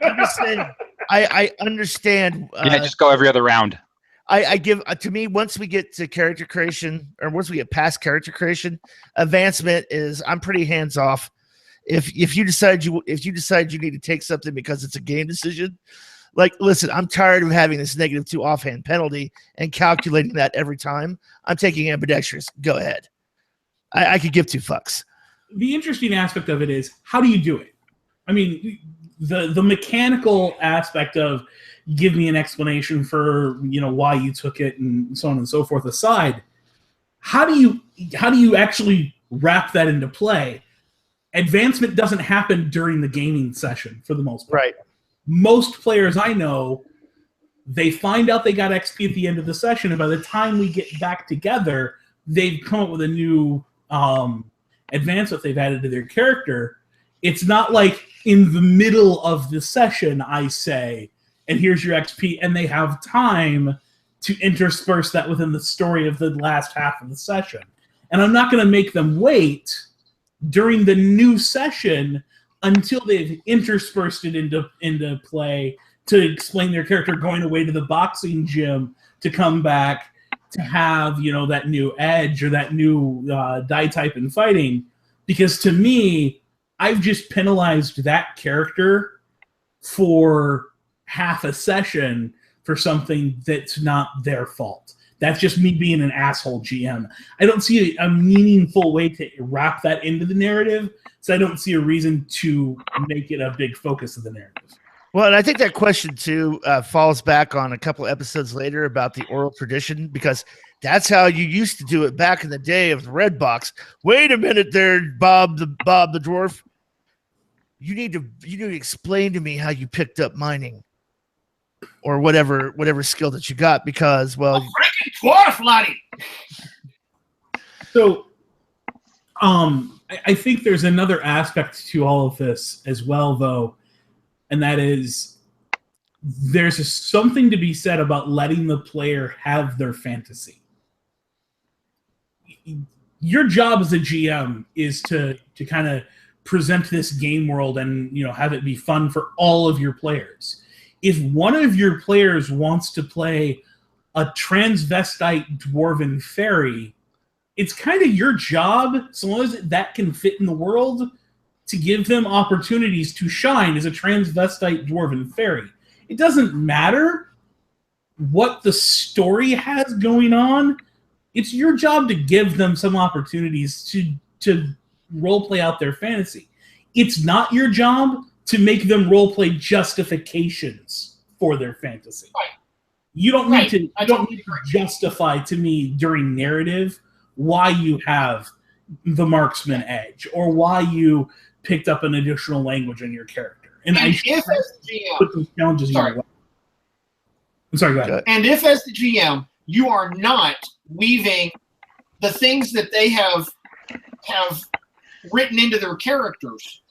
I'm just saying, I understand. Just go every other round. I give to me, once we get to character creation, or once we get past character creation, advancement is I'm pretty hands off. If you decide you need to take something because it's a game decision, like, listen, I'm tired of having this -2 offhand penalty and calculating that every time. I'm taking ambidextrous. Go ahead. I could give two fucks. The interesting aspect of it is, how do you do it? I mean, the mechanical aspect of give me an explanation for why you took it and so on and so forth aside, how do you actually wrap that into play? Advancement doesn't happen during the gaming session for the most part. Right. Most players I know, they find out they got XP at the end of the session, and by the time we get back together, they've come up with a new advancement they've added to their character. It's not like in the middle of the session I say, and here's your XP, and they have time to intersperse that within the story of the last half of the session. And I'm not going to make them wait during the new session until they've interspersed it into play to explain their character going away to the boxing gym to come back to have that new edge or that new die type in fighting. Because to me, I've just penalized that character for half a session for something that's not their fault. That's just me being an asshole GM. I don't see a meaningful way to wrap that into the narrative, so I don't see a reason to make it a big focus of the narrative. Well, and I think that question, too, falls back on a couple episodes later about the oral tradition, because that's how you used to do it back in the day of the Red Box. Wait a minute there, Bob the dwarf. You need to explain to me how you picked up mining or whatever skill that you got, because, well, a freaking dwarf, laddie. So, I think there's another aspect to all of this as well, though, and that is there's something to be said about letting the player have their fantasy. Your job as a GM is to kind of present this game world and have it be fun for all of your players. If one of your players wants to play a transvestite dwarven fairy, it's kind of your job, so long as that can fit in the world, to give them opportunities to shine as a transvestite dwarven fairy. It doesn't matter what the story has going on. It's your job to give them some opportunities to roleplay out their fantasy. It's not your job to make them roleplay justifications for their fantasy. Right. You don't need to justify to me during narrative why you have the marksman edge, or why you picked up an additional language in your character. And I if as the put those challenges sorry. your way. I'm sorry, go ahead. And if as the GM you are not weaving the things that they have written into their characters,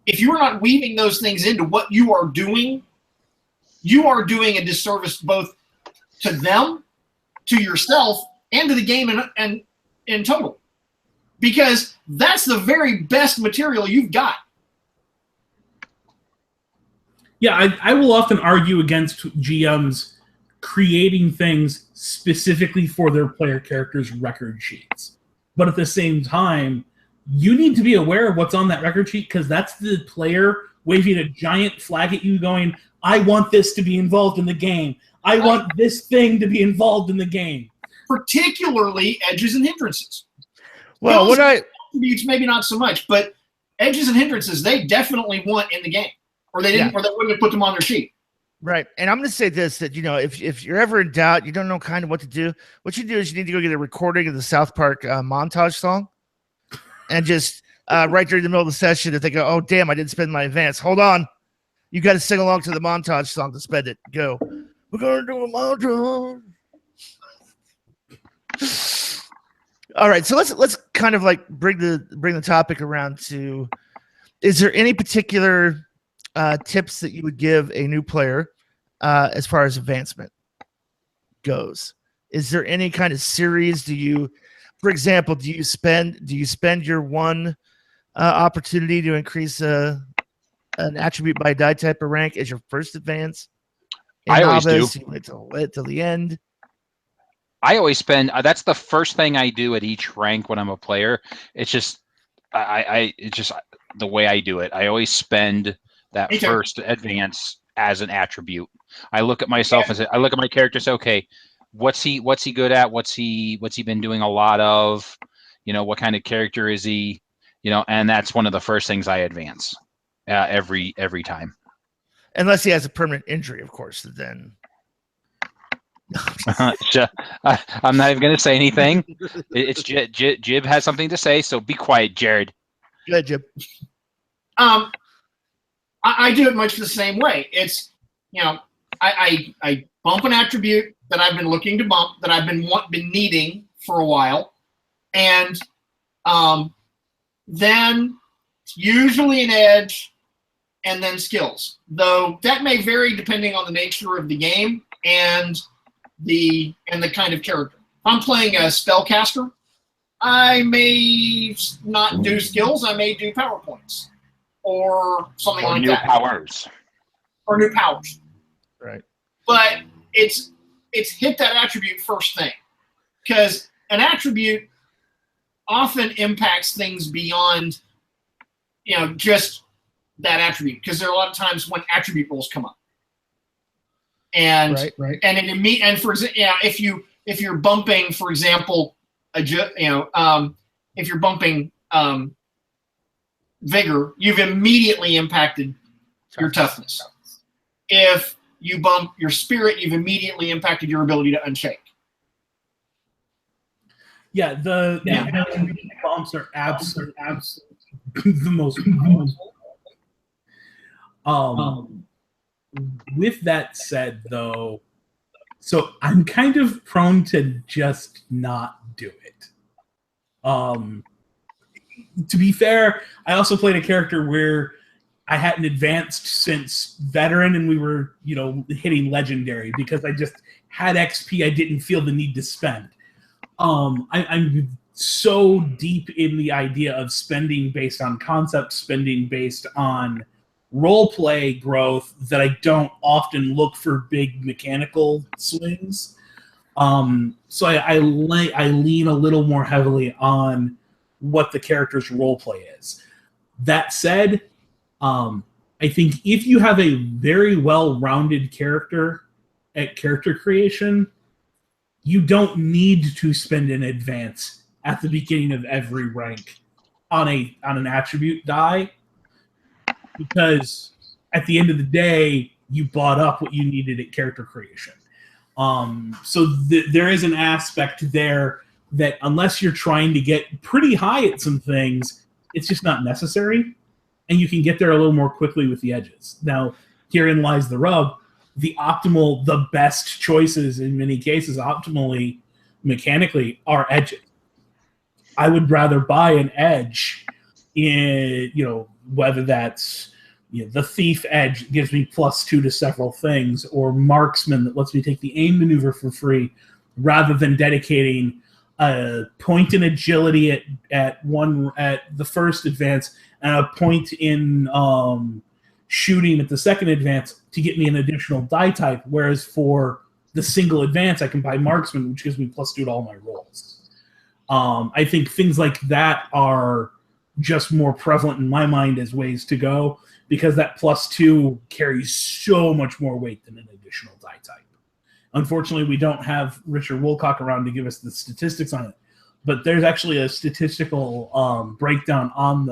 if you are not weaving those things into what you are doing a disservice both to them, to yourself, and to the game and in total. Because that's the very best material you've got. Yeah, I will often argue against GMs creating things specifically for their player characters' record sheets. But at the same time, you need to be aware of what's on that record sheet, because that's the player waving a giant flag at you going, I want this to be involved in the game. I want this thing to be involved in the game. Particularly edges and hindrances. Well, what attributes maybe not so much, but edges and hindrances they definitely want in the game, or they didn't, or they wouldn't have put them on their sheet. Right, and I'm going to say this: that if you're ever in doubt, you don't know kind of what to do. What you do is you need to go get a recording of the South Park montage song, and just right during the middle of the session, if they go, "Oh damn, I didn't spend my advance," hold on, you got to sing along to the montage song to spend it. Go, we're gonna do a montage. All right, so let's kind of like bring the topic around to: is there any particular tips that you would give a new player as far as advancement goes? Is there any kind of series? For example, do you spend your one opportunity to increase an attribute by die type or rank as your first advance? I always do. You wait till the end. I always spend. That's the first thing I do at each rank when I'm a player. It's just, it's just the way I do it. I always spend that first advance as an attribute. I look at myself I look at my character. Say, okay, what's he good at? What's he been doing a lot of? What kind of character is he? And that's one of the first things I advance every time. Unless he has a permanent injury, of course. Then. I'm not even going to say anything. It's Jib has something to say, so be quiet, Jared. Good, Jib. I do it much the same way. It's I bump an attribute that I've been looking to bump, that I've been needing for a while, and then usually an edge, and then skills. Though that may vary depending on the nature of the game and the kind of character. If I'm playing a spellcaster, I may not do skills. I may do power points or something like that. Or new powers. Right. But it's hit that attribute first thing, because an attribute often impacts things beyond just that attribute, because there are a lot of times when attribute rolls come up. And right. And for example, if you're bumping, for example, if you're bumping vigor, you've immediately impacted your toughness. If you bump your spirit, you've immediately impacted your ability to unshake. Yeah, the bumps are absolutely the most powerful. With that said, though, so I'm kind of prone to just not do it. To be fair, I also played a character where I hadn't advanced since veteran, and we were, hitting legendary because I just had XP I didn't feel the need to spend. I'm so deep in the idea of spending based on concept, spending based on role play growth, that I don't often look for big mechanical swings. So I lean a little more heavily on what the character's role play is. That said, I think if you have a very well-rounded character at character creation, you don't need to spend an advance at the beginning of every rank on an attribute die, because at the end of the day, you bought up what you needed at character creation. So there is an aspect there that unless you're trying to get pretty high at some things, it's just not necessary, and you can get there a little more quickly with the edges. Now, herein lies the rub. The best choices in many cases, optimally, mechanically, are edges. I would rather buy an edge in, whether that's the thief edge gives me +2 to several things, or marksman that lets me take the aim maneuver for free, rather than dedicating a point in agility at the first advance and a point in shooting at the second advance to get me an additional die type. Whereas for the single advance, I can buy marksman, which gives me +2 to all my rolls. I think things like that are just more prevalent in my mind as ways to go, because that +2 carries so much more weight than an additional die type. Unfortunately, we don't have Richard Woolcock around to give us the statistics on it, but there's actually a statistical breakdown on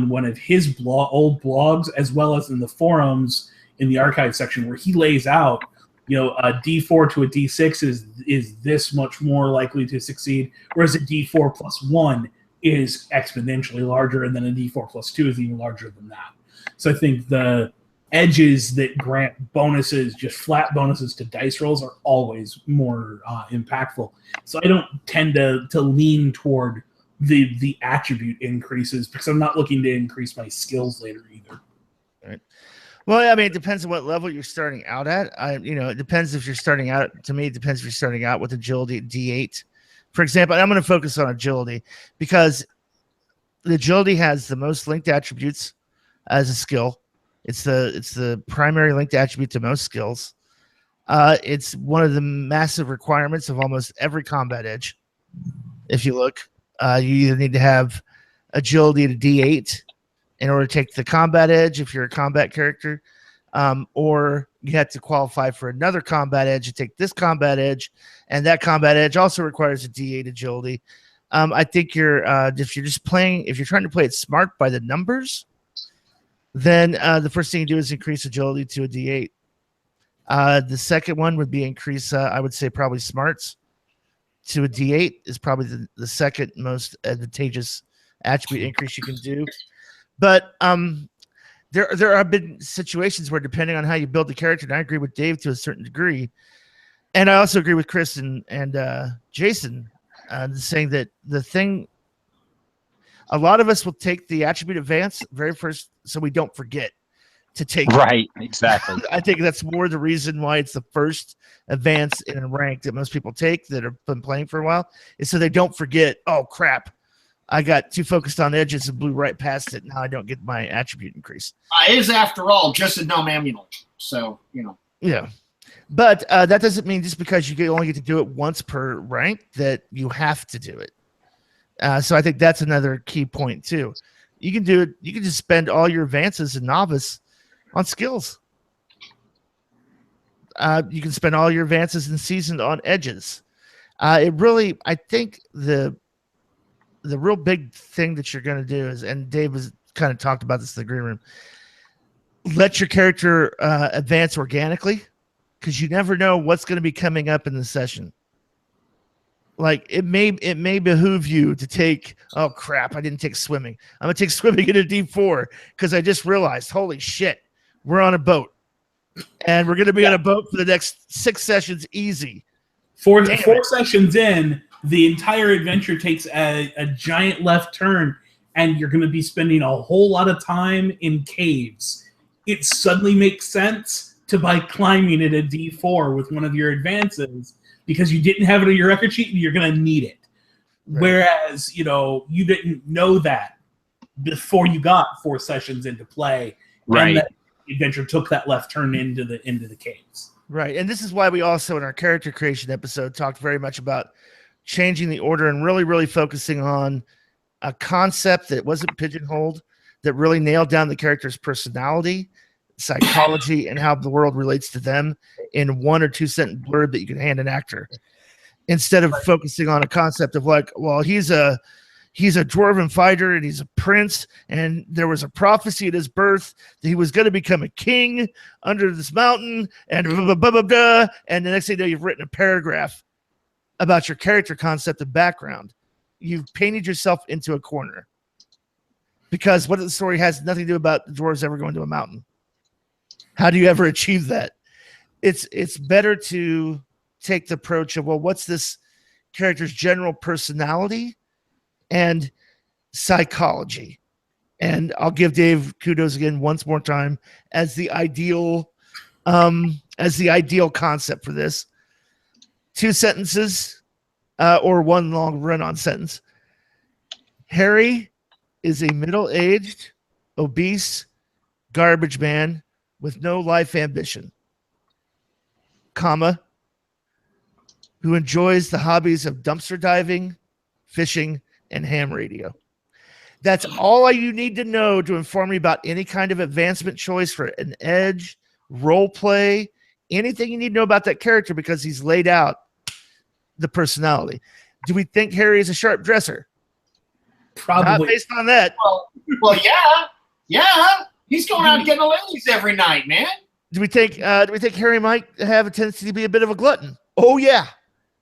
one of his old blogs, as well as in the forums in the archive section, where he lays out, a D4 to a D6 is this much more likely to succeed, whereas a D4 +1 is exponentially larger, and then a D4 +2 is even larger than that. So I think the edges that grant bonuses, just flat bonuses to dice rolls, are always more impactful. So I don't tend to lean toward the attribute increases, because I'm not looking to increase my skills later either. Right. Well, I mean, it depends on what level you're starting out at. It depends if you're starting out. To me, it depends if you're starting out with agility at D8, for example. And I'm going to focus on agility because the agility has the most linked attributes as a skill. It's the primary linked attribute to most skills. It's one of the massive requirements of almost every combat edge. If you look, you either need to have agility to D8 in order to take the combat edge if you're a combat character, or you have to qualify for another combat edge to take this combat edge, and that combat edge also requires a D8 agility. I think if you're trying to play it smart by the numbers, then the first thing you do is increase agility to a D8. The second one would be increase, I would say probably smarts to a D8 is probably the second most advantageous attribute increase you can do. But there have been situations where, depending on how you build the character, and I agree with Dave to a certain degree, and I also agree with Chris and Jason, saying that a lot of us will take the attribute advance very first, so we don't forget to take it. Right, exactly. I think that's more the reason why it's the first advance in a rank that most people take that have been playing for a while, is so they don't forget, oh crap, I got too focused on edges and blew right past it. Now I don't get my attribute increase. It is, after all, just a nominal. So, Yeah. But that doesn't mean just because you only get to do it once per rank that you have to do it. So I think that's another key point too. You can do it. You can just spend all your advances in novice on skills. You can spend all your advances in seasoned on edges. I think the real big thing that you're going to do is, and Dave has kind of talked about this in the green room, let your character advance organically, because you never know what's going to be coming up in the session. Like it may behoove you to take, oh crap, I didn't take swimming. I'm gonna take swimming in a D4 because I just realized, holy shit, we're on a boat. And we're gonna be on a boat for the next 6 sessions easy. Four sessions in, the entire adventure takes a giant left turn, and you're gonna be spending a whole lot of time in caves. It suddenly makes sense to buy climbing at a D4 with one of your advances, because you didn't have it on your record sheet and you're going to need it. Right. Whereas, you didn't know that before you got 4 sessions into play. Right. And that adventure took that left turn into the caves. Right. And this is why we also, in our character creation episode, talked very much about changing the order and really, really focusing on a concept that wasn't pigeonholed, that really nailed down the character's personality, psychology, and how the world relates to them in 1 or 2 sentence blurb that you can hand an actor, instead of focusing on a concept of like, well, he's a dwarven fighter and he's a prince, and there was a prophecy at his birth that he was going to become a king under this mountain, and blah, blah, blah, blah, blah, and the next thing you know, you've written a paragraph about your character concept and background. You've painted yourself into a corner. Because what if the story has nothing to do about the dwarves ever going to a mountain? How do you ever achieve that? It's better to take the approach of, well, what's this character's general personality and psychology? And I'll give Dave kudos again once more time as the ideal concept for this. 2 sentences or one long run-on sentence. Harry is a middle-aged, obese, garbage man with no life ambition, comma, who enjoys the hobbies of dumpster diving, fishing, and ham radio. That's all you need to know to inform me about any kind of advancement choice for an edge, role play, anything you need to know about that character, because he's laid out the personality. Do we think Harry is a sharp dresser? Probably. Not based on that. Well, yeah. He's going out and getting the ladies every night, man. Do we think Harry might have a tendency to be a bit of a glutton? Oh yeah.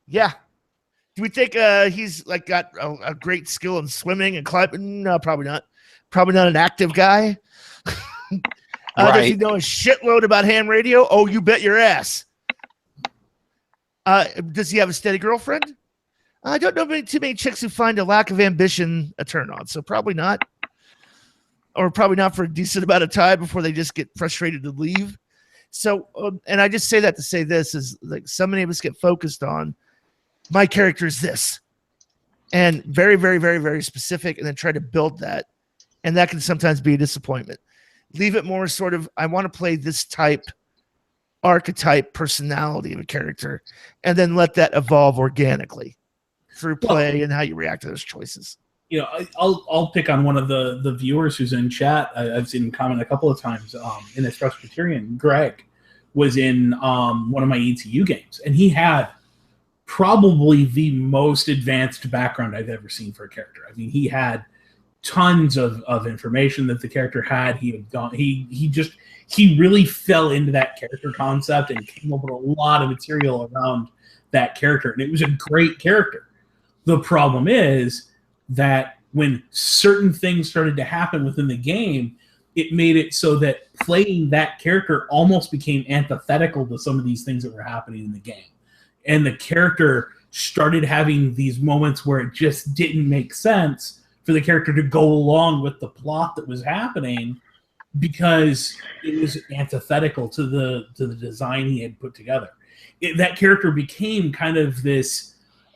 Do we think he's like got a great skill in swimming and climbing? No, probably not. Probably not an active guy. Right. Does he know a shitload about ham radio? Oh, you bet your ass. Does he have a steady girlfriend? I don't know too many chicks who find a lack of ambition a turn on, so probably not. Or probably not for a decent amount of time before they just get frustrated to leave. So, and I just say that to say this is like so many of us get focused on my character is this, and very, very, very, very specific, and then try to build that, and that can sometimes be a disappointment. Leave it more sort of, I want to play this type, archetype, personality of a character, and then let that evolve organically through play and how you react to those choices. You know, I'll pick on one of the viewers who's in chat. I've seen him comment a couple of times. In his Presbyterian, Greg was in one of my ETU games, and he had probably the most advanced background I've ever seen for a character. I mean, he had tons of information that the character had. He really fell into that character concept and came up with a lot of material around that character, and it was a great character. The problem is that when certain things started to happen within the game, it made it so that playing that character almost became antithetical to some of these things that were happening in the game. And the character started having these moments where it just didn't make sense for the character to go along with the plot that was happening because it was antithetical to the design he had put together. That character became kind of this,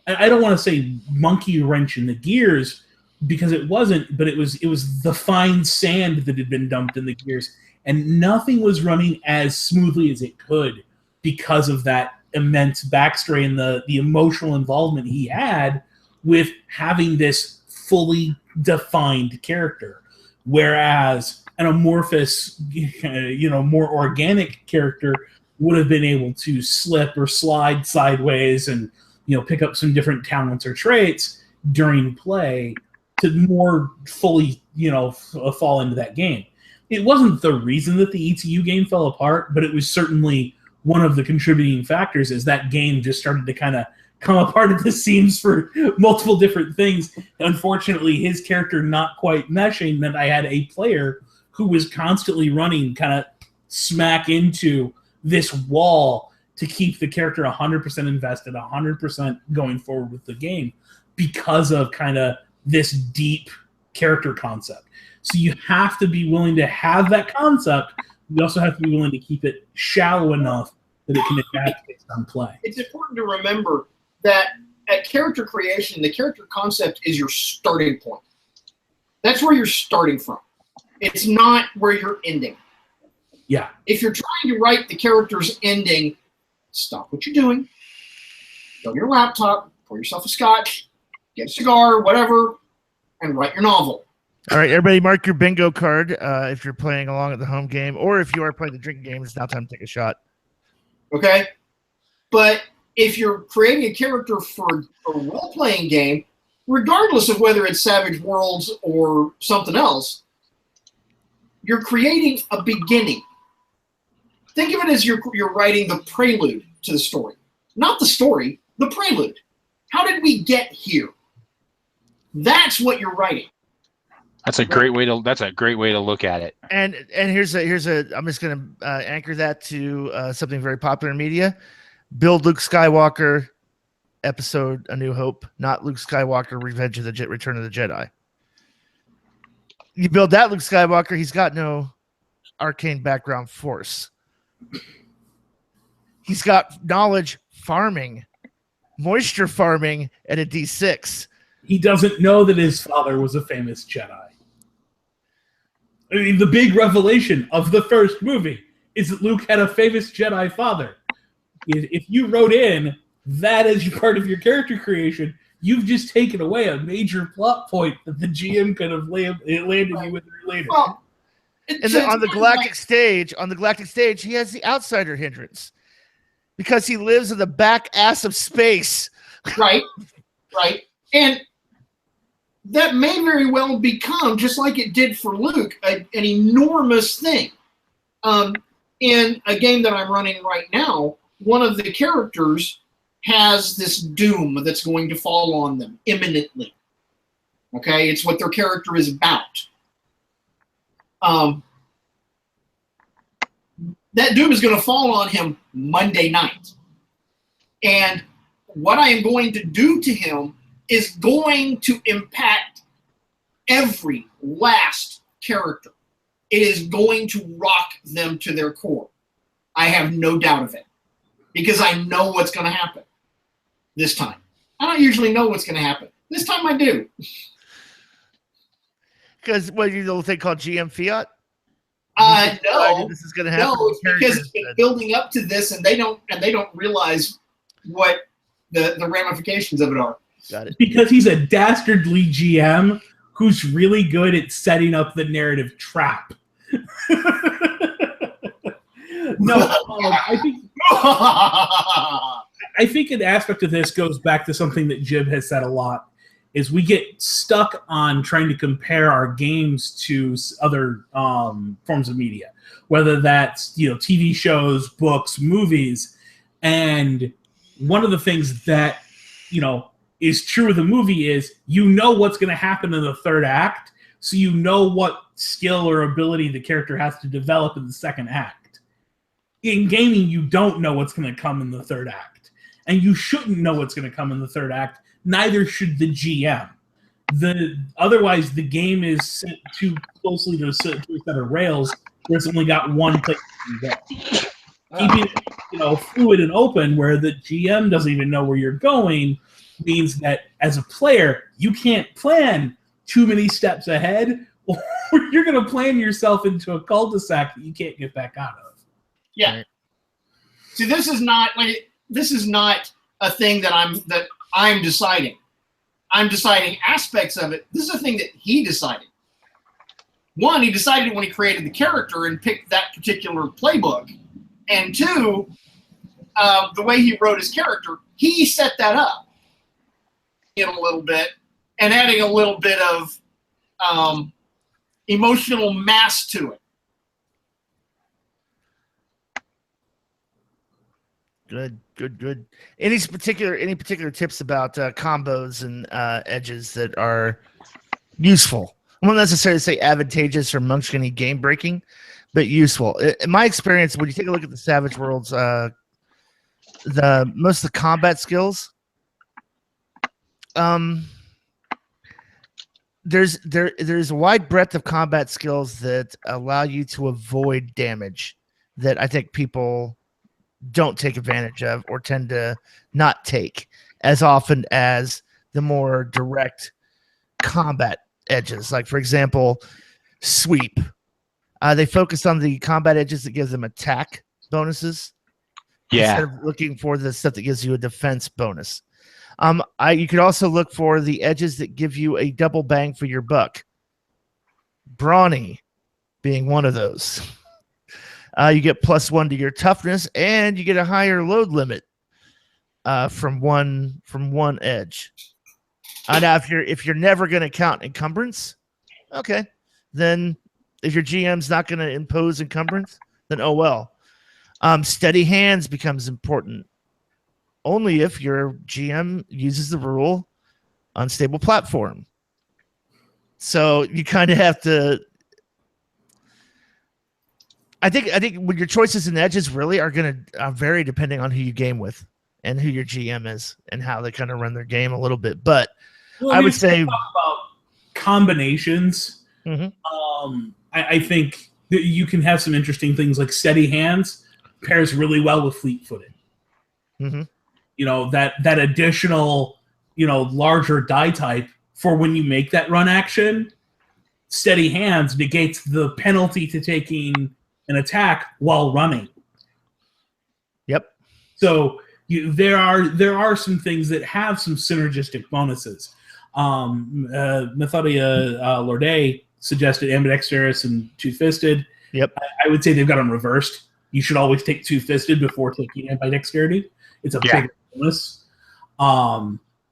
I don't want to say monkey wrench in the gears, because it wasn't, but it was the fine sand that had been dumped in the gears, and nothing was running as smoothly as it could because of that immense backstory and the emotional involvement he had with having this fully defined character. Whereas an amorphous, more organic character would have been able to slip or slide sideways and pick up some different talents or traits during play to more fully, fall into that game. It wasn't the reason that the ETU game fell apart, but it was certainly one of the contributing factors as that game just started to kind of come apart at the seams for multiple different things. Unfortunately, his character not quite meshing meant I had a player who was constantly running kind of smack into this wall to keep the character 100% invested, 100% going forward with the game because of kind of this deep character concept. So you have to be willing to have that concept. You also have to be willing to keep it shallow enough that it can adapt based on play. It's important to remember that at character creation, the character concept is your starting point. That's where you're starting from. It's not where you're ending. Yeah. If you're trying to write the character's ending, stop what you're doing, go to your laptop, pour yourself a scotch, get a cigar, whatever, and write your novel. All right, everybody mark your bingo card if you're playing along at the home game, or if you are playing the drinking game, it's now time to take a shot. Okay? But if you're creating a character for a role-playing game, regardless of whether it's Savage Worlds or something else, you're creating a beginning. Think of it as you're writing the prelude to the story. Not the story, the prelude. How did we get here? That's what you're writing. That's a great way to. That's a great way to look at it. And here's a. I'm just gonna anchor that to something very popular in media. Build Luke Skywalker episode A New Hope, not Luke Skywalker Return of the Jedi. You build that Luke Skywalker, he's got no arcane background force. He's got knowledge farming, moisture farming at a D6. He doesn't know that his father was a famous Jedi. I mean, the big revelation of the first movie is that Luke had a famous Jedi father. If you wrote in that as part of your character creation, you've just taken away a major plot point that the GM could have landed you with later. Well, and on the galactic stage, he has the outsider hindrance because he lives in the back ass of space. Right. And that may very well become, just like it did for Luke, an enormous thing. In a game that I'm running right now, one of the characters has this doom that's going to fall on them imminently. Okay? It's what their character is about. That doom is going to fall on him Monday night. And what I am going to do to him is going to impact every last character. It is going to rock them to their core. I have no doubt of it. Because I know what's going to happen this time. I don't usually know what's going to happen. This time I do. Because what you know, thing called GM Fiat? No. This is going to happen. No, it's because it's been building up to this, and they don't realize what the ramifications of it are. Got it. Because he's a dastardly GM who's really good at setting up the narrative trap. No, I think an aspect of this goes back to something that Jib has said a lot, is we get stuck on trying to compare our games to other forms of media, whether that's TV shows, books, movies. And one of the things that is true of the movie is what's going to happen in the third act, so what skill or ability the character has to develop in the second act. In gaming, you don't know what's going to come in the third act. And you shouldn't know what's going to come in the third act. Neither should the GM. Otherwise, the game is set too closely to a set of rails where it's only got one place to go. Keeping it fluid and open where the GM doesn't even know where you're going means that as a player, you can't plan too many steps ahead, or you're going to plan yourself into a cul-de-sac that you can't get back out of. Yeah. See, this is not a thing that I'm deciding. I'm deciding aspects of it. This is a thing that he decided. One, he decided when he created the character and picked that particular playbook. And two, the way he wrote his character, he set that up in a little bit and adding a little bit of emotional mass to it. Good. Any particular tips about combos and edges that are useful? I won't necessarily say advantageous or munchkin-y game breaking, but useful. In my experience, when you take a look at the Savage Worlds, most of the combat skills, there's a wide breadth of combat skills that allow you to avoid damage that I think people don't take advantage of or tend to not take as often as the more direct combat edges. Like, for example, sweep. They focus on the combat edges that gives them attack bonuses. Yeah. Instead of looking for the stuff that gives you a defense bonus. You could also look for the edges that give you a double bang for your buck. Brawny being one of those. You get +1 to your toughness, and you get a higher load limit from one edge. Now, if you're never going to count encumbrance, okay, then if your GM's not going to impose encumbrance, then oh well. Steady hands becomes important only if your GM uses the rule unstable platform. So you kind of have to. I think when your choices and edges really are going to vary depending on who you game with and who your GM is and how they kind of run their game a little bit. But I would say talk about combinations. I think that you can have some interesting things like steady hands pairs really well with fleet-footed. That additional, larger die type for when you make that run action. Steady hands negates the penalty to taking an attack while running. Yep. So there are some things that have some synergistic bonuses. Methodia Lorde suggested ambidextrous and two-fisted. Yep. I would say they've got them reversed. You should always take two-fisted before taking ambidexterity. It's a big bonus.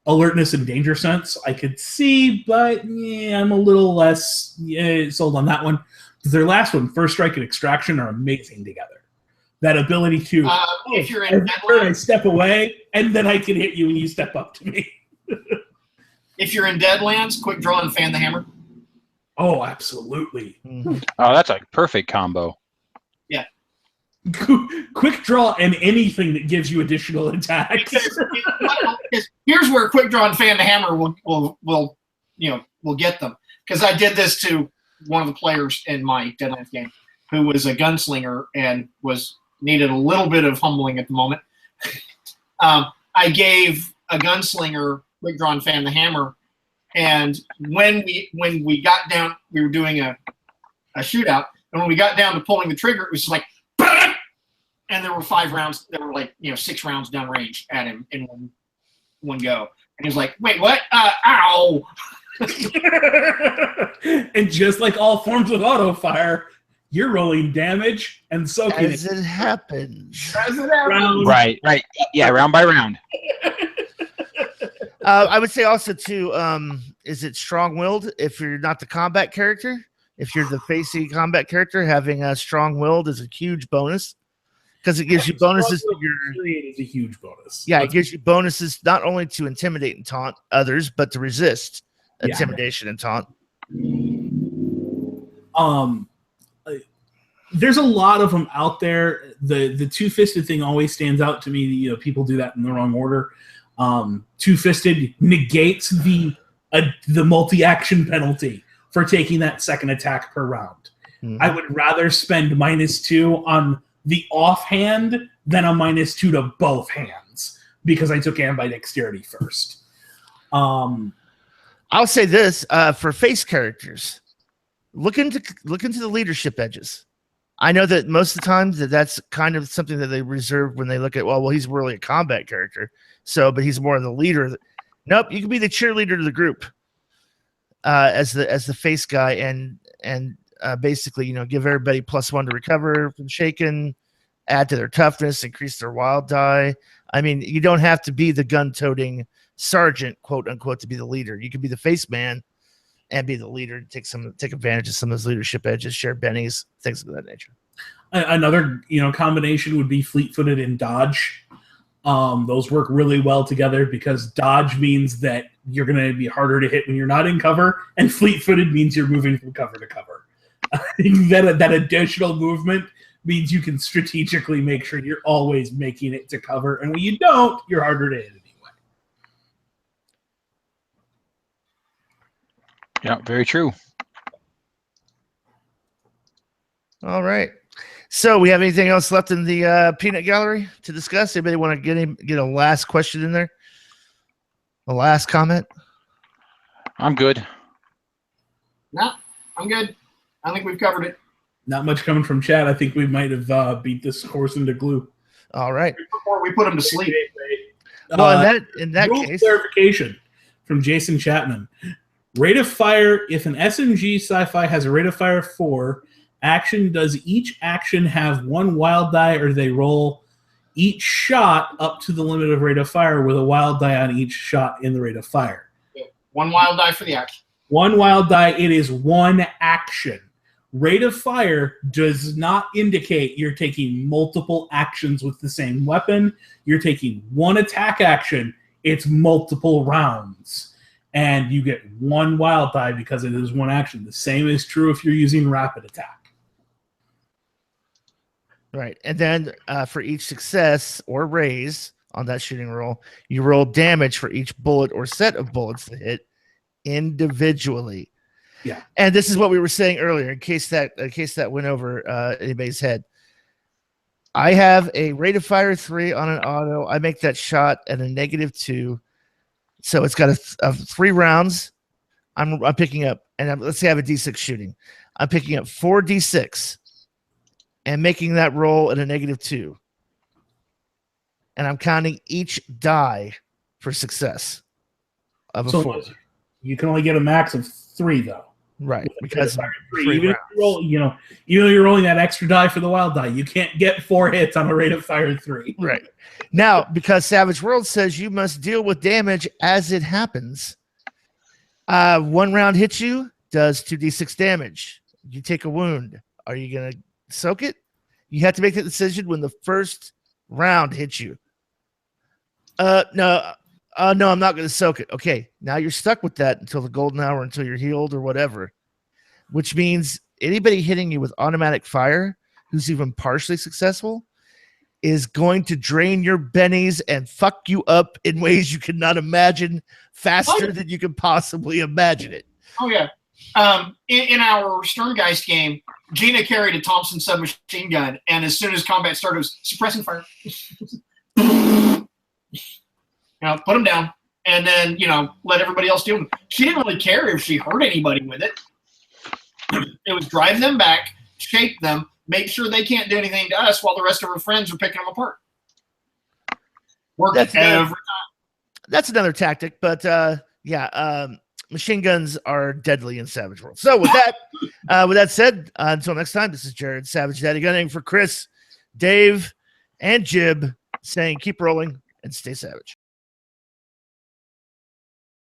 Alertness and danger sense, I could see, but I'm a little less sold on that one. Their last one, First Strike and Extraction, are amazing together. That ability to, if you're in I step away, and then I can hit you when you step up to me. If you're in Deadlands, quick draw and fan the hammer. Oh, absolutely. Oh, that's a perfect combo. Yeah. Quick draw and anything that gives you additional attacks. Because here's where quick draw and fan the hammer will get them. Because I did this to one of the players in my Deadlands game who was a gunslinger and needed a little bit of humbling at the moment. I gave a gunslinger quick draw and fan the hammer, and when we got down, we were doing a shootout, and when we got down to pulling the trigger, it was just like, and there were 5 rounds. There were 6 rounds downrange at him in one go, and he was like, "Wait, what? Ow!" And just like all forms of auto fire, you're rolling damage and soaking as it happens. Right. Yeah, round by round. I would say also too, is it strong-willed? If you're not the combat character, if you're the facey combat character, having a strong-willed is a huge bonus because it gives you bonuses to your. Is a huge bonus. Yeah, it gives you bonuses not only to intimidate and taunt others, but to resist intimidation and taunt. There's a lot of them out there. The two-fisted thing always stands out to me. People do that in the wrong order. Two-fisted negates the multi-action penalty for taking that second attack per round. I would rather spend -2 on the offhand than a -2 to both hands because I took ambidexterity first. I'll say this for face characters, look into the leadership edges. I know that most of the time that's kind of something that they reserve when they look at, well, he's really a combat character, but he's more of the leader. Nope, you can be the cheerleader to the group as the face guy and basically give everybody +1 to recover from shaken, add to their toughness, increase their wild die. I mean, you don't have to be the gun-toting sergeant, quote unquote, to be the leader. You can be the face man and be the leader, take advantage of some of those leadership edges, share bennies, things of that nature. Another combination would be fleet-footed and dodge. Those work really well together because dodge means that you're going to be harder to hit when you're not in cover, and fleet-footed means you're moving from cover to cover. that additional movement means you can strategically make sure you're always making it to cover, and when you don't, you're harder to hit anyway. Yeah, very true. All right. So we have anything else left in the peanut gallery to discuss? Anybody want to get a last question in there? A last comment? I'm good. No, I'm good. I think we've covered it. Not much coming from chat. I think we might have beat this horse into glue. All right. Before we put him to sleep. Well, in that case, clarification from Jason Chapman. Rate of fire. If an SMG sci-fi has a rate of fire 4 action, does each action have 1 wild die, or do they roll each shot up to the limit of rate of fire with a wild die on each shot in the rate of fire? 1 wild die for the action. 1 wild die. It is 1 action. Rate of fire does not indicate you're taking multiple actions with the same weapon. You're taking one attack action. It's multiple rounds. And you get one wild die because it is one action. The same is true if you're using rapid attack. Right. And then for each success or raise on that shooting roll, you roll damage for each bullet or set of bullets that hit individually. Yeah. And this is what we were saying earlier, in case that went over anybody's head. I have a rate of fire 3 on an auto. I make that shot at a -2. So it's got a 3 rounds. I'm picking up, and let's say I have a D6 shooting. I'm picking up 4 D6 and making that roll at a -2. And I'm counting each die for success of a 4. You can only get a max of 3, though. Right, because even if you're rolling that extra die for the wild die, you can't get 4 hits on a rate of fire 3. Right. Now, because Savage World says you must deal with damage as it happens, 1 round hits you, does 2d6 damage. You take a wound. Are you going to soak it? You have to make that decision when the first round hits you. No, I'm not going to soak it. Okay, now you're stuck with that until the golden hour, until you're healed or whatever, which means anybody hitting you with automatic fire who's even partially successful is going to drain your bennies and fuck you up in ways you cannot imagine faster than you can possibly imagine it. Oh, yeah. In our Sterngeist game, Gina carried a Thompson submachine gun, and as soon as combat started, it was suppressing fire. Put them down, and then, let everybody else deal with it. She didn't really care if she hurt anybody with it. It was drive them back, shape them, make sure they can't do anything to us while the rest of her friends are picking them apart. Worked every time. That's another tactic, but machine guns are deadly in Savage World. So with that said, until next time, this is Jared, Savage Daddy Gunning, for Chris, Dave, and Jib, saying keep rolling and stay savage.